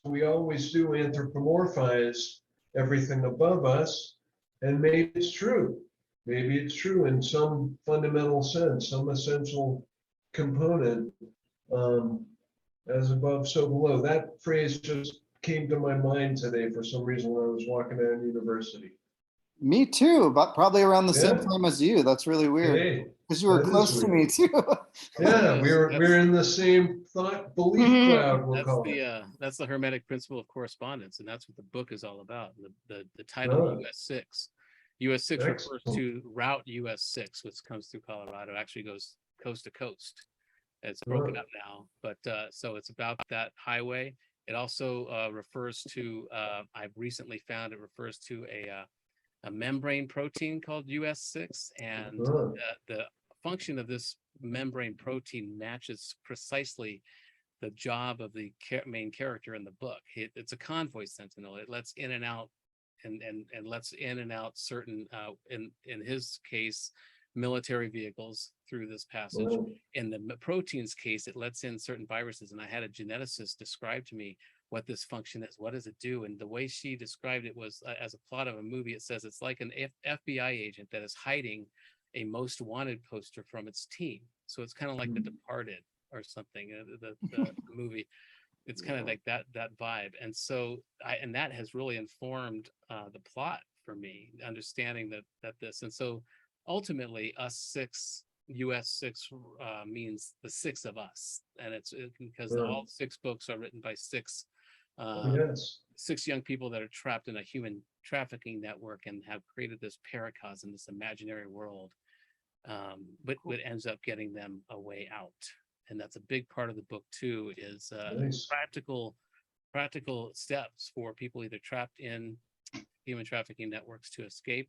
we always do anthropomorphize everything above us. And maybe it's true. Maybe it's true in some fundamental sense, some essential component, as above, so below. That phrase just came to my mind today for some reason when I was walking out of university. Me too, but probably around the same Yeah. time as you. That's really weird. Hey, Because you were that is close to weird. me too. yeah, we're in the same thought belief cloud, we'll call it. That's the Hermetic principle of correspondence, and that's what the book is all about. The title Oh. US6. US6 refers Excellent. to Route US6, which comes through Colorado, actually goes coast to coast. It's broken Oh. up now, but so it's about that highway. It also refers to, I've recently found it refers to a membrane protein called US6, and Oh. the function of this membrane protein matches precisely the job of the main character in the book. It's a convoy sentinel. It lets in and out and lets in and out certain, in his case, military vehicles through this passage. Oh. In the protein's case, it lets in certain viruses. And I had a geneticist describe to me what this function is. What does it do? And the way she described it was as a plot of a movie. It says it's like an FBI agent that is hiding a most wanted poster from its team. So it's kind of like The Departed or something, the movie. It's kind of like that vibe. And so and that has really informed the plot for me, understanding that this. And so ultimately US6 means the six of us. And it's because all 6 books are written by 6 Yes. 6 young people that are trapped in a human trafficking network and have created this paracosm, this imaginary world, but what ends up getting them a way out. And that's a big part of the book too, is Nice. practical steps for people either trapped in human trafficking networks to escape,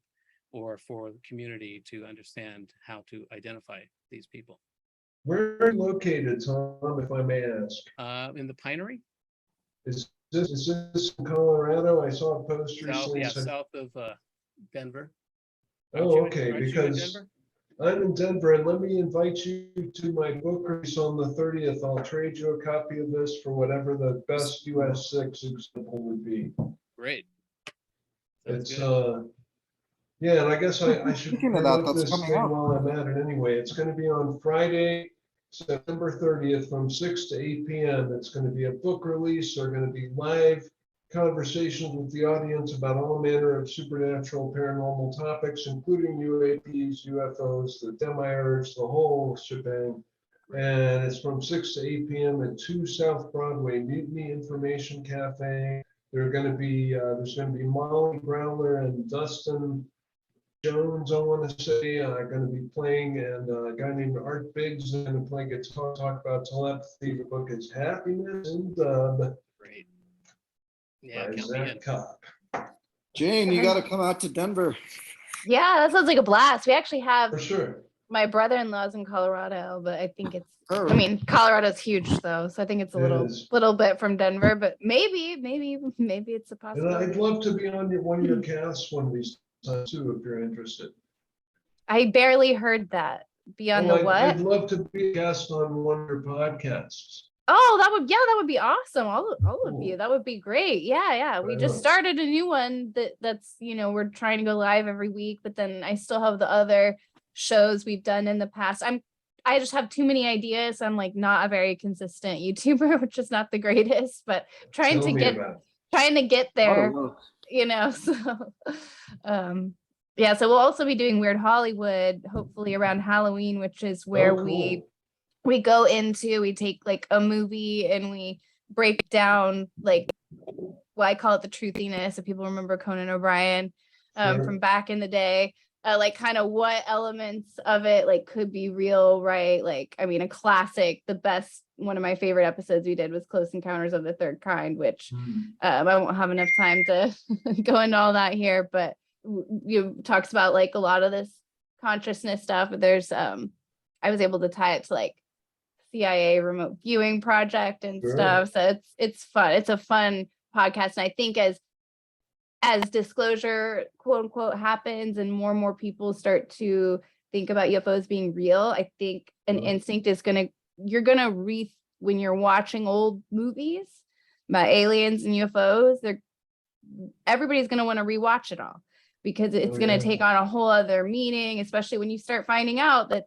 or for the community to understand how to identify these people. Where are you located, Tom, if I may ask? In the Pinery, Is this in Colorado? I saw a post recently. south of Denver. Aren't Oh, you in- okay, aren't you in because Denver? I'm in Denver, and let me invite you to my book release on the 30th. I'll trade you a copy of this for whatever the best US 6 example would be. Great. Sounds It's, good. yeah, and I guess I should Speaking of that, promote that's this coming thing up. while I'm at it anyway. It's gonna be on Friday, September 30th from 6 to 8 PM. It's gonna be a book release. There are gonna be live conversations with the audience about all manner of supernatural paranormal topics, including UAPs, UFOs, the demiurge, the whole shebang. And it's from 6 to 8 PM at 2 South Broadway, Mutiny Information Cafe. There's gonna be Molly Growler and Dustin Jones, I want to say, going to be playing, and a guy named Art Biggs is going to play guitar, talk about telepathy. The book is Happiness and Dub Great. Yeah, by count me in. Zack Kopp. Jane, you got to come out to Denver. Yeah, that sounds like a blast. We actually have For sure. my brother-in-law's in Colorado, but I think it's, I Oh. mean, Colorado's huge though, so I think it's a It little is. bit from Denver, but maybe it's a And possibility. I'd love to be on one of your casts one of these times too, if you're interested. I barely heard that. Be on the I'd what? love to be a guest on one of your podcasts. Oh, that would be awesome. All of you. Cool. That would be great. Yeah. We Right just on. started a new one that's, we're trying to go live every week, but then I still have the other shows we've done in the past. I just have too many ideas. I'm like not a very consistent YouTuber, which is not the greatest, but trying Tell to me get about it. there, work. so yeah, so we'll also be doing Weird Hollywood, hopefully around Halloween, which is where Oh, cool. we go into, we take like a movie and we break down like, well, I call it the truthiness. If people remember Conan O'Brien Sure. from back in the day, like kind of what elements of it like could be real, right? Like, I mean, a classic, the best, one of my favorite episodes we did was Close Encounters of the Third Kind, which I won't have enough time to go into all that here, but you talks about like a lot of this consciousness stuff. But there's I was able to tie it to like CIA remote viewing project and Sure. stuff. So it's fun. It's a fun podcast. And I think as disclosure, quote unquote, happens and more people start to think about UFOs being real, I think an Yeah. instinct is you're gonna when you're watching old movies about aliens and UFOs, everybody's gonna want to rewatch it all because it's Oh, gonna yeah. take on a whole other meaning, especially when you start finding out that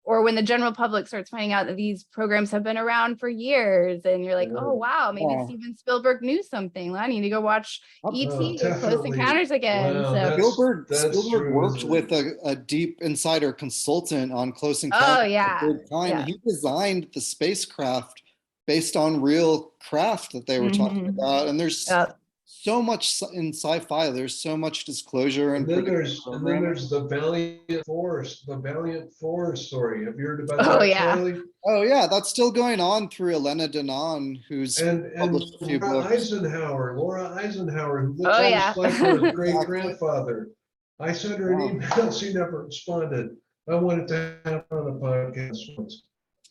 or when the general public starts finding out that these programs have been around for years, and you're like, Yeah. oh wow, maybe Yeah. Steven Spielberg knew something. I need to go watch E.T. Close definitely. Encounters again. Wow, So that's Spielberg true, worked isn't with it? a deep insider consultant on Close Encounters of the yeah, Third Kind. yeah. He designed the spacecraft based on real craft that they were talking Mhm. about. And there's Yeah. so much in sci-fi. There's so much disclosure and And then programming. there's the Valiant Force story. Have you heard about Oh, that, yeah. Charlie? Oh yeah, that's still going on through Elena Danaan, who's And published a few Laura books. Eisenhower, who Oh, looks yeah. almost like her Exactly. great-grandfather. I sent her an Wow. email, she never responded. I wanted to have her on a podcast once.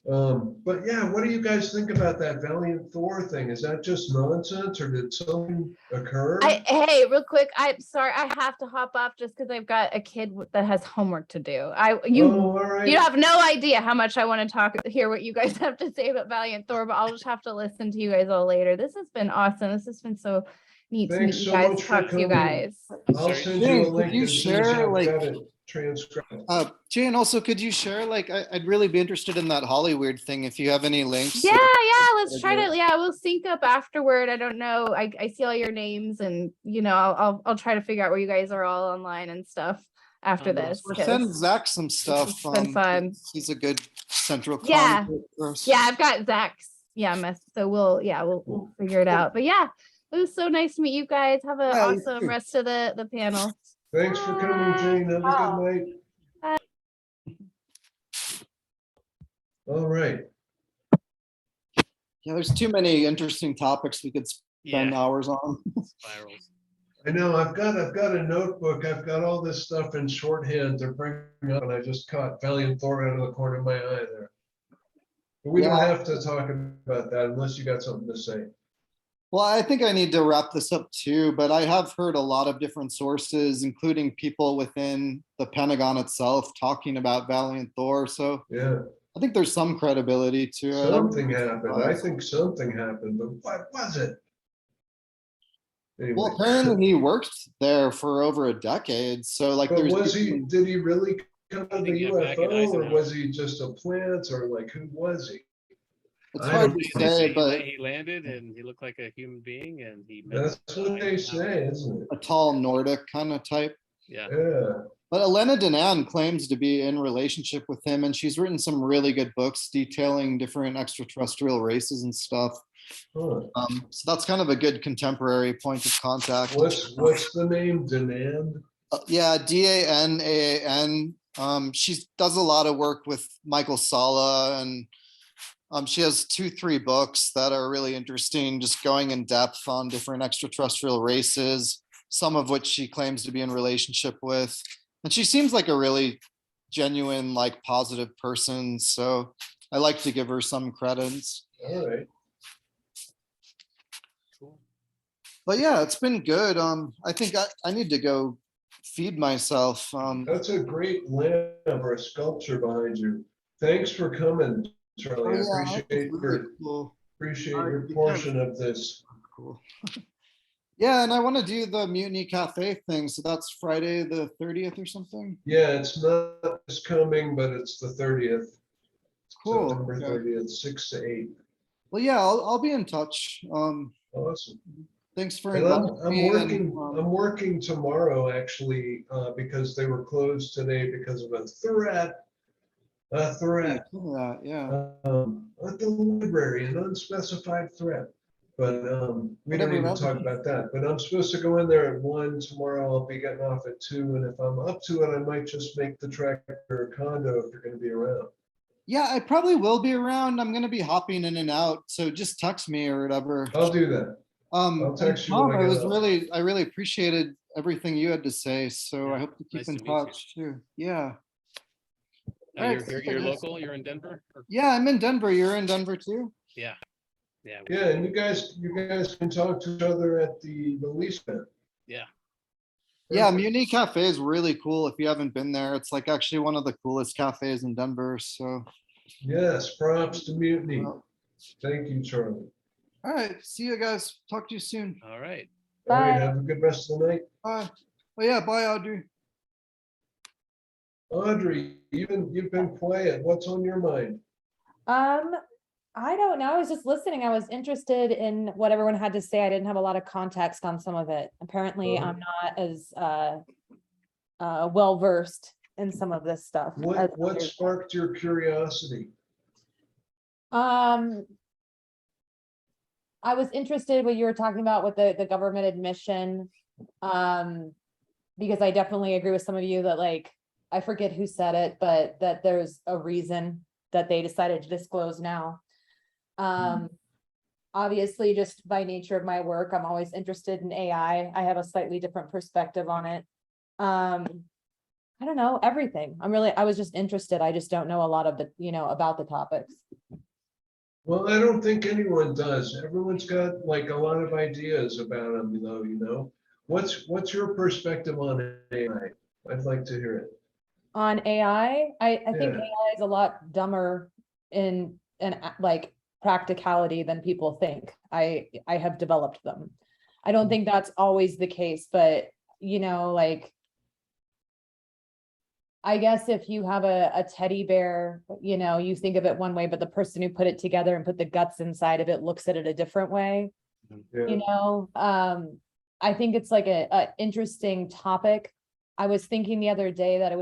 But yeah, what do you guys think about that Valiant Thor thing? Is that just nonsense, or did something occur? Hey, real quick, I'm sorry, I have to hop off just because I've got a kid that has homework to do. You Oh, all right. have no idea how much I want to hear what you guys have to say about Valiant Thor, but I'll just have to listen to you guys all later. This has been awesome. This has been so neat to meet Thanks you so guys, much for talk to you coming. guys. I'll Sorry. send you Jane, a could link you as soon as share, I've like- got it transcribed. Jane, also, could you share, like, I'd really be interested in that Hollywood thing, if you have any links. Yeah, let's try to, we'll sync up afterward. I don't know. I see all your names, and I'll try to figure out where you guys are all online and stuff after this. Or 'cause send Zach some stuff. it's been fun. He's a good central Yeah. contact for us. Yeah, I've got Zach's so we'll figure it out. But yeah, it was so nice to meet you guys. Have an Yeah, you awesome too. rest of the panel. Thanks for coming, Jane. Have a good night. Bye. All right. Yeah, there's too many interesting topics we could spend Yeah, hours on. spirals. I know, I've got a notebook. I've got all this stuff in shorthand to bring up, and I just caught Valiant Thor out of the corner of my eye there. But we don't Yeah. have to talk about that unless you got something to say. Well, I think I need to wrap this up too, but I have heard a lot of different sources, including people within the Pentagon itself talking about Valiant Thor. So Yeah, I think there's some credibility to it. I wouldn't something be happened. I surprised. think something happened, but what was it? Anyway, Well, apparently he worked there for over a decade. So like but there's was he, did he really come I to think, the yeah, back in UFO, or Eisenhower. was he just a plant, or like, who was he? it's I hard don't to know. say, but He landed and he looked like a human being and he met That's what they say, isn't it? a tall Nordic kind of type. Yeah. Yeah, But Elena Danan claims to be in relationship with him, and she's written some really good books detailing different extraterrestrial races and stuff. huh. So that's kind of a good contemporary point of contact. What's the name? Denand? Yeah, Danaan. She does a lot of work with Michael Sala, and she has 2-3 books that are really interesting, just going in depth on different extraterrestrial races, some of which she claims to be in relationship with. And she seems like a really genuine, like positive person. So I like to give her some credits. All right. Cool. But yeah, it's been good. I think I need to go feed myself. That's a great lamp or a sculpture behind you. Thanks for coming, Charlie. I yeah, appreciate it's really your cool. appreciate your portion of this. Cool. Yeah, and I want to do the Mutiny Cafe thing. So that's Friday the 30th or something. Yeah, it's not this coming, but it's the 30th, Cool. September Okay. 30th, 6 to 8. Well, yeah, I'll be in touch. Awesome. Thanks for And inviting I'm me. I'm working tomorrow actually, because they were closed today because of a threat Yeah. at the library, an unspecified threat. But we don't Whatever even that talk means. about that. But I'm supposed to go in there at 1 tomorrow. I'll be getting off at 2, and if I'm up to it, I might just make the trek or condo if you're going to be around. Yeah, I probably will be around. I'm gonna be hopping in and out, so just text me or whatever. I'll do that. I'll And text you Tom, when I get up. I really appreciated everything you had to say. So Yeah, I hope to keep nice in to meet you. touch too. Yeah. Now Alright, you're local, you're in Denver? Or- Yeah, I'm in Denver. You're in Denver too? Yeah. Yeah. Yeah, and you guys can talk to each other at the release event. Yeah. Yeah, Perfect. Mutiny Cafe is really cool. If you haven't been there, it's like actually one of the coolest cafes in Denver. So, Yes, props to Mutiny. well, Thank you, Charlie. all right. See you guys. Talk to you soon. All right. All right, Bye. have a good rest of the night. Bye. Oh yeah, bye, Audrey. Audrey, you've been quiet. What's on your mind? I don't know. I was just listening. I was interested in what everyone had to say. I didn't have a lot of context on some of it. Apparently, Uh-huh. I'm not as well versed in some of this stuff. as What others. sparked your curiosity? I was interested what you were talking about with the government admission. Because I definitely agree with some of you that, like, I forget who said it, but that there's a reason that they decided to disclose now. Obviously, just by nature of my work, I'm always interested in AI. I have a slightly different perspective on it. I don't know, everything. I was just interested. I just don't know a lot of the, about the topics. Well, I don't think anyone does. Everyone's got like a lot of ideas about them, though. What's your perspective on AI? I'd like to hear it. On AI, I think Yeah. AI is a lot dumber in like practicality than people think. I have developed them. I don't think that's always the case, but like, I guess if you have a teddy bear, you think of it one way, but the person who put it together and put the guts inside of it looks at it a different way. Yeah. I think it's like a interesting topic. I was thinking the other day that it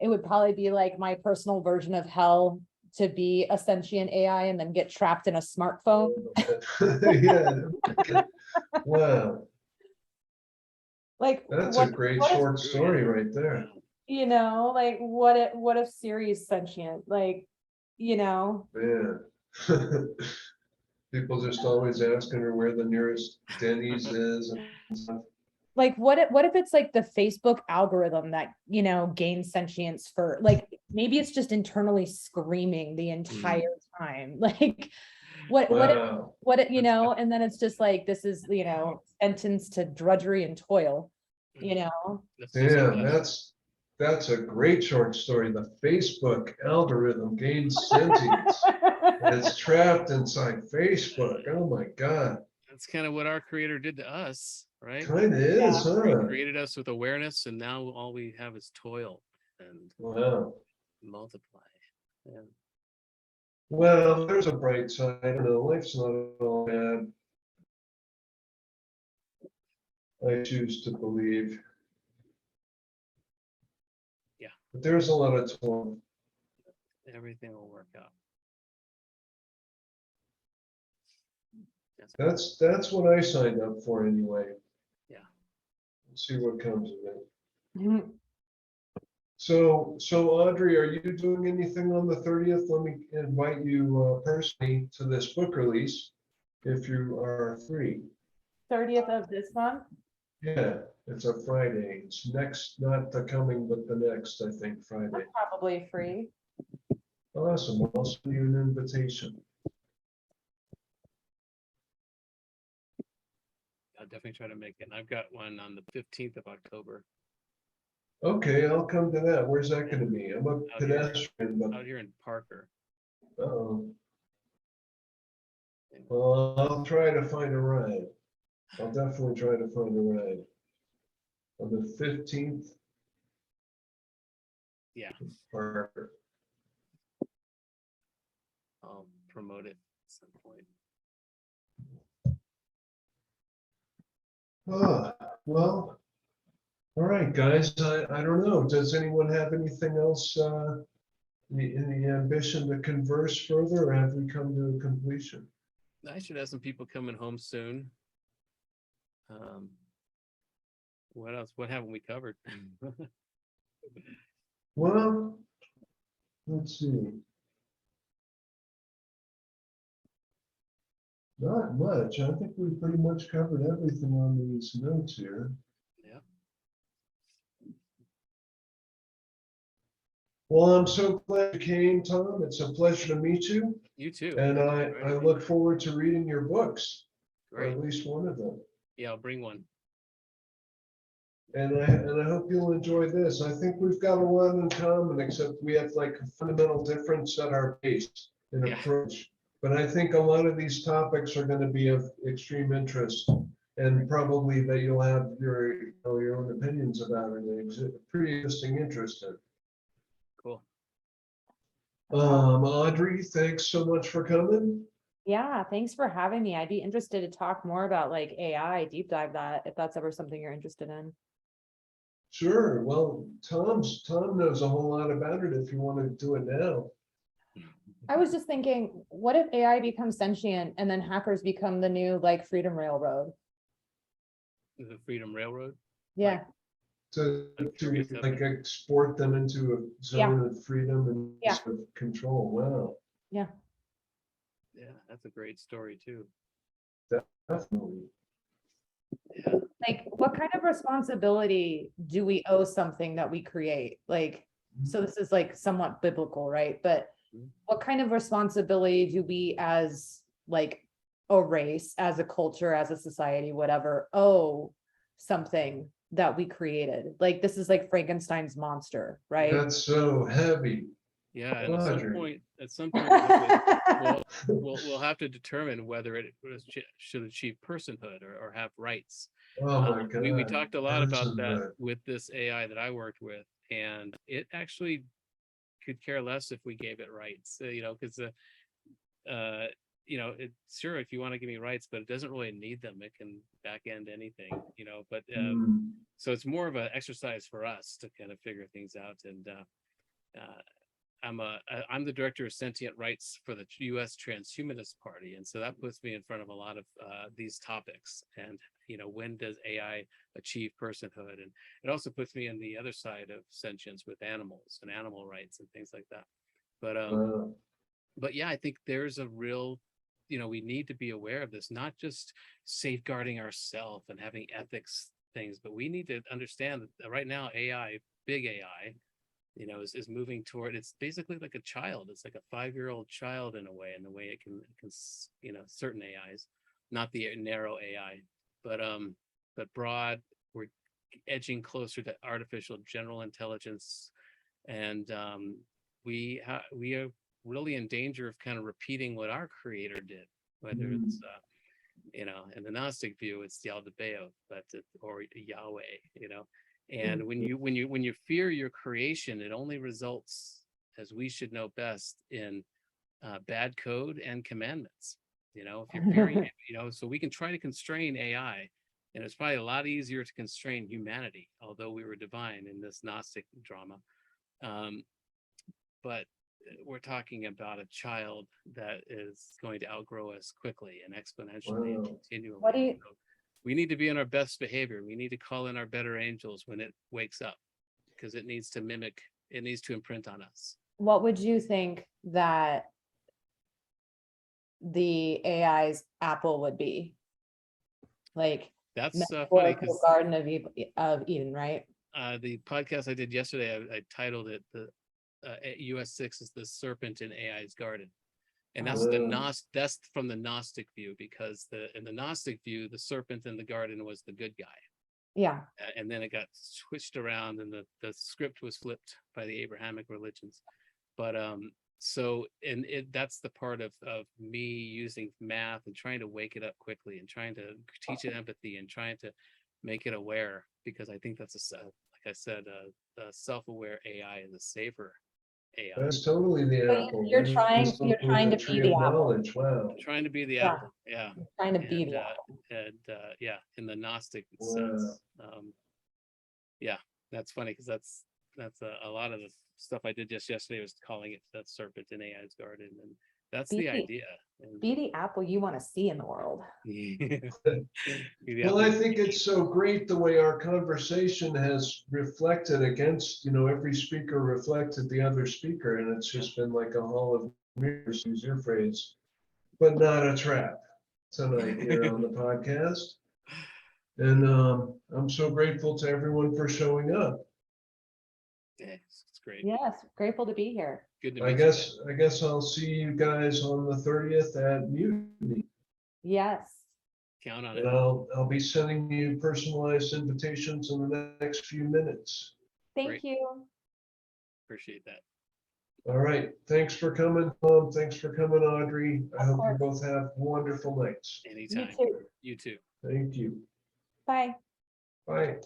would probably be like my personal version of hell to be a sentient AI and then get trapped in a smartphone. Yeah. Wow, Like, that's a great what if- short story right there. like what if Siri's sentient? Like, Man. People just always asking her where the nearest Denny's is and stuff. like what if it's like the Facebook algorithm that, gains sentience for, like, maybe it's just internally screaming the entire time. Like, Wow. you know, and then it's just like, this is, you know, sentence to drudgery and toil, you know? That's just Damn, us. that's a great short story. The Facebook algorithm gains sentience. It's trapped inside Facebook. Oh my God. That's kind of what our creator did to us, right? Kinda is, He huh? created us with awareness, and now all we have is toil and Wow. multiply. Yeah. Well, there's a bright side. I don't know. Life's not all bad. I choose to believe. Yeah. But there's a lot of toil. Everything will work out. That's what I signed up for anyway. Yeah. Let's see what comes of it. Mhm. So Audrey, are you doing anything on the 30th? Let me invite you personally to this book release if you are free. 30th of this month? Yeah, it's a Friday. It's next, not the coming, but the next, I think, Friday. I'm probably free. Awesome. I'll send you an invitation. I'll definitely try to make it. And I've got one on the 15th of October Okay, I'll come to that. Where's that gonna be? I'm a Out here. pedestrian, but, out here in Parker. uh-oh. Well, I'll try to find a ride. I'll definitely try to find a ride. On the 15th. Yeah, Parker. I'll promote it at some point. Well, all right, guys, I don't know. Does anyone have anything else, any ambition to converse further, or have we come to a completion? I should have some people coming home soon. What else? What haven't we covered? Well, let's see. Not much. I think we pretty much covered everything on these notes here. Yeah. Well, I'm so glad you came, Tom. It's a pleasure to meet you. You too. And Thanks for I inviting me. look forward to reading your books, or Great. at least one of them. Yeah, I'll bring one. And I hope you'll enjoy this. I think we've got a lot in common, except we have like a fundamental difference at our base in Yeah. approach. But I think a lot of these topics are going to be of extreme interest, and probably that you'll have your own opinions about it and pre-existing interest in. Cool. Audrey, thanks so much for coming. Yeah, thanks for having me. I'd be interested to talk more about like AI, deep dive that, if that's ever something you're interested in. Sure. Well, Tom knows a whole lot about it if you want to do it now. I was just thinking, what if AI becomes sentient and then hackers become the new like Freedom Railroad? The Freedom Railroad. Yeah, To curious of like it. export them into a zone of freedom and Yeah. sort of control. Wow. Yeah, that's a great story too. Definitely. Yeah. like what kind of responsibility do we owe something that we create? Like, so this is like somewhat biblical, right? But what kind of responsibility do we as like a race, as a culture, as a society, whatever, owe something that we created? Like this is like Frankenstein's monster, right? That's so heavy. Yeah, and Audrey. at some point, we'll have to determine whether it should achieve personhood or have rights. Oh my God. We talked a lot about Isn't that with this AI that I worked with, and it actually could care less if we gave it rights, because it's sure if you want to give me rights, but it doesn't really need them. It can back end anything, but so it's more of an exercise for us to kind of figure things out. And I'm the director of sentient rights for the U.S. Transhumanist Party, and so that puts me in front of a lot of these topics. And when does AI achieve personhood? And it also puts me on the other side of sentience with animals and animal rights and things like that. But yeah, I think there's a real, we need to be aware of this, not just safeguarding ourselves and having ethics things, but we need to understand that right now AI, big AI, you know, is moving toward, it's basically like a child. It's like a 5-year-old child in a way, and the way it can, you know, certain AIs, not the narrow AI, but broad. We're edging closer to artificial general intelligence, and we are really in danger of kind of repeating what our creator did, whether it's you know, in the Gnostic view, it's Yaldabaoth, or Yahweh, you know. And when you fear your creation, it only results, as we should know best, in bad code and commandments. You know, if you're fearing it, you know, so we can try to constrain AI, and it's probably a lot easier to constrain humanity, although we were divine in this Gnostic drama. But we're talking about a child that is going to outgrow us quickly and exponentially and continually. What do you- So we need to be on our best behavior. We need to call in our better angels when it wakes up, because it needs to mimic, it needs to imprint on us. What would you think that the AI's apple would be? Like That's funny metaphorical because Garden of Eden, right? the podcast I did yesterday, I titled it the US6 is the serpent in AI's garden. And that's that's from the Gnostic view, because in the Gnostic view, the serpent in the garden was the good guy. Yeah. And then it got switched around, and the script was flipped by the Abrahamic religions. But so that's the part of me using math and trying to wake it up quickly and trying to teach it empathy and trying to make it aware, because I think that's like I said, a self-aware AI is a safer AI. That's totally the But apple. you're That is trying- just you're trying to be tree the of apple. knowledge. Wow. I'm trying to be the Yeah. apple. Yeah. Trying to be And, the apple. yeah, in the Gnostic Wow. sense. Yeah, that's funny, because that's a lot of the stuff I did just yesterday was calling it that serpent in AI's garden, and that's the Be- idea. And, Be the apple you want to see in the world. Well, I think it's so great the way our conversation has reflected against, you know, every speaker reflected the other speaker, and it's just been like a hall of mirrors, to use your phrase, but not a trap tonight here on the podcast. And I'm so grateful to everyone for showing up. Yeah, it's great. Yes, grateful to be here. Good to I meet guess I'll see you guys on the 30th at Mutiny. Yes. you. Count on And it. I'll be sending you personalized invitations in the next few minutes. Thank Great. you. Appreciate that. All right. Thanks for coming, Tom. Thanks for coming, Audrey. I Of hope you course. both have wonderful nights. Anytime. too. You too. Thank you. Bye. Bye.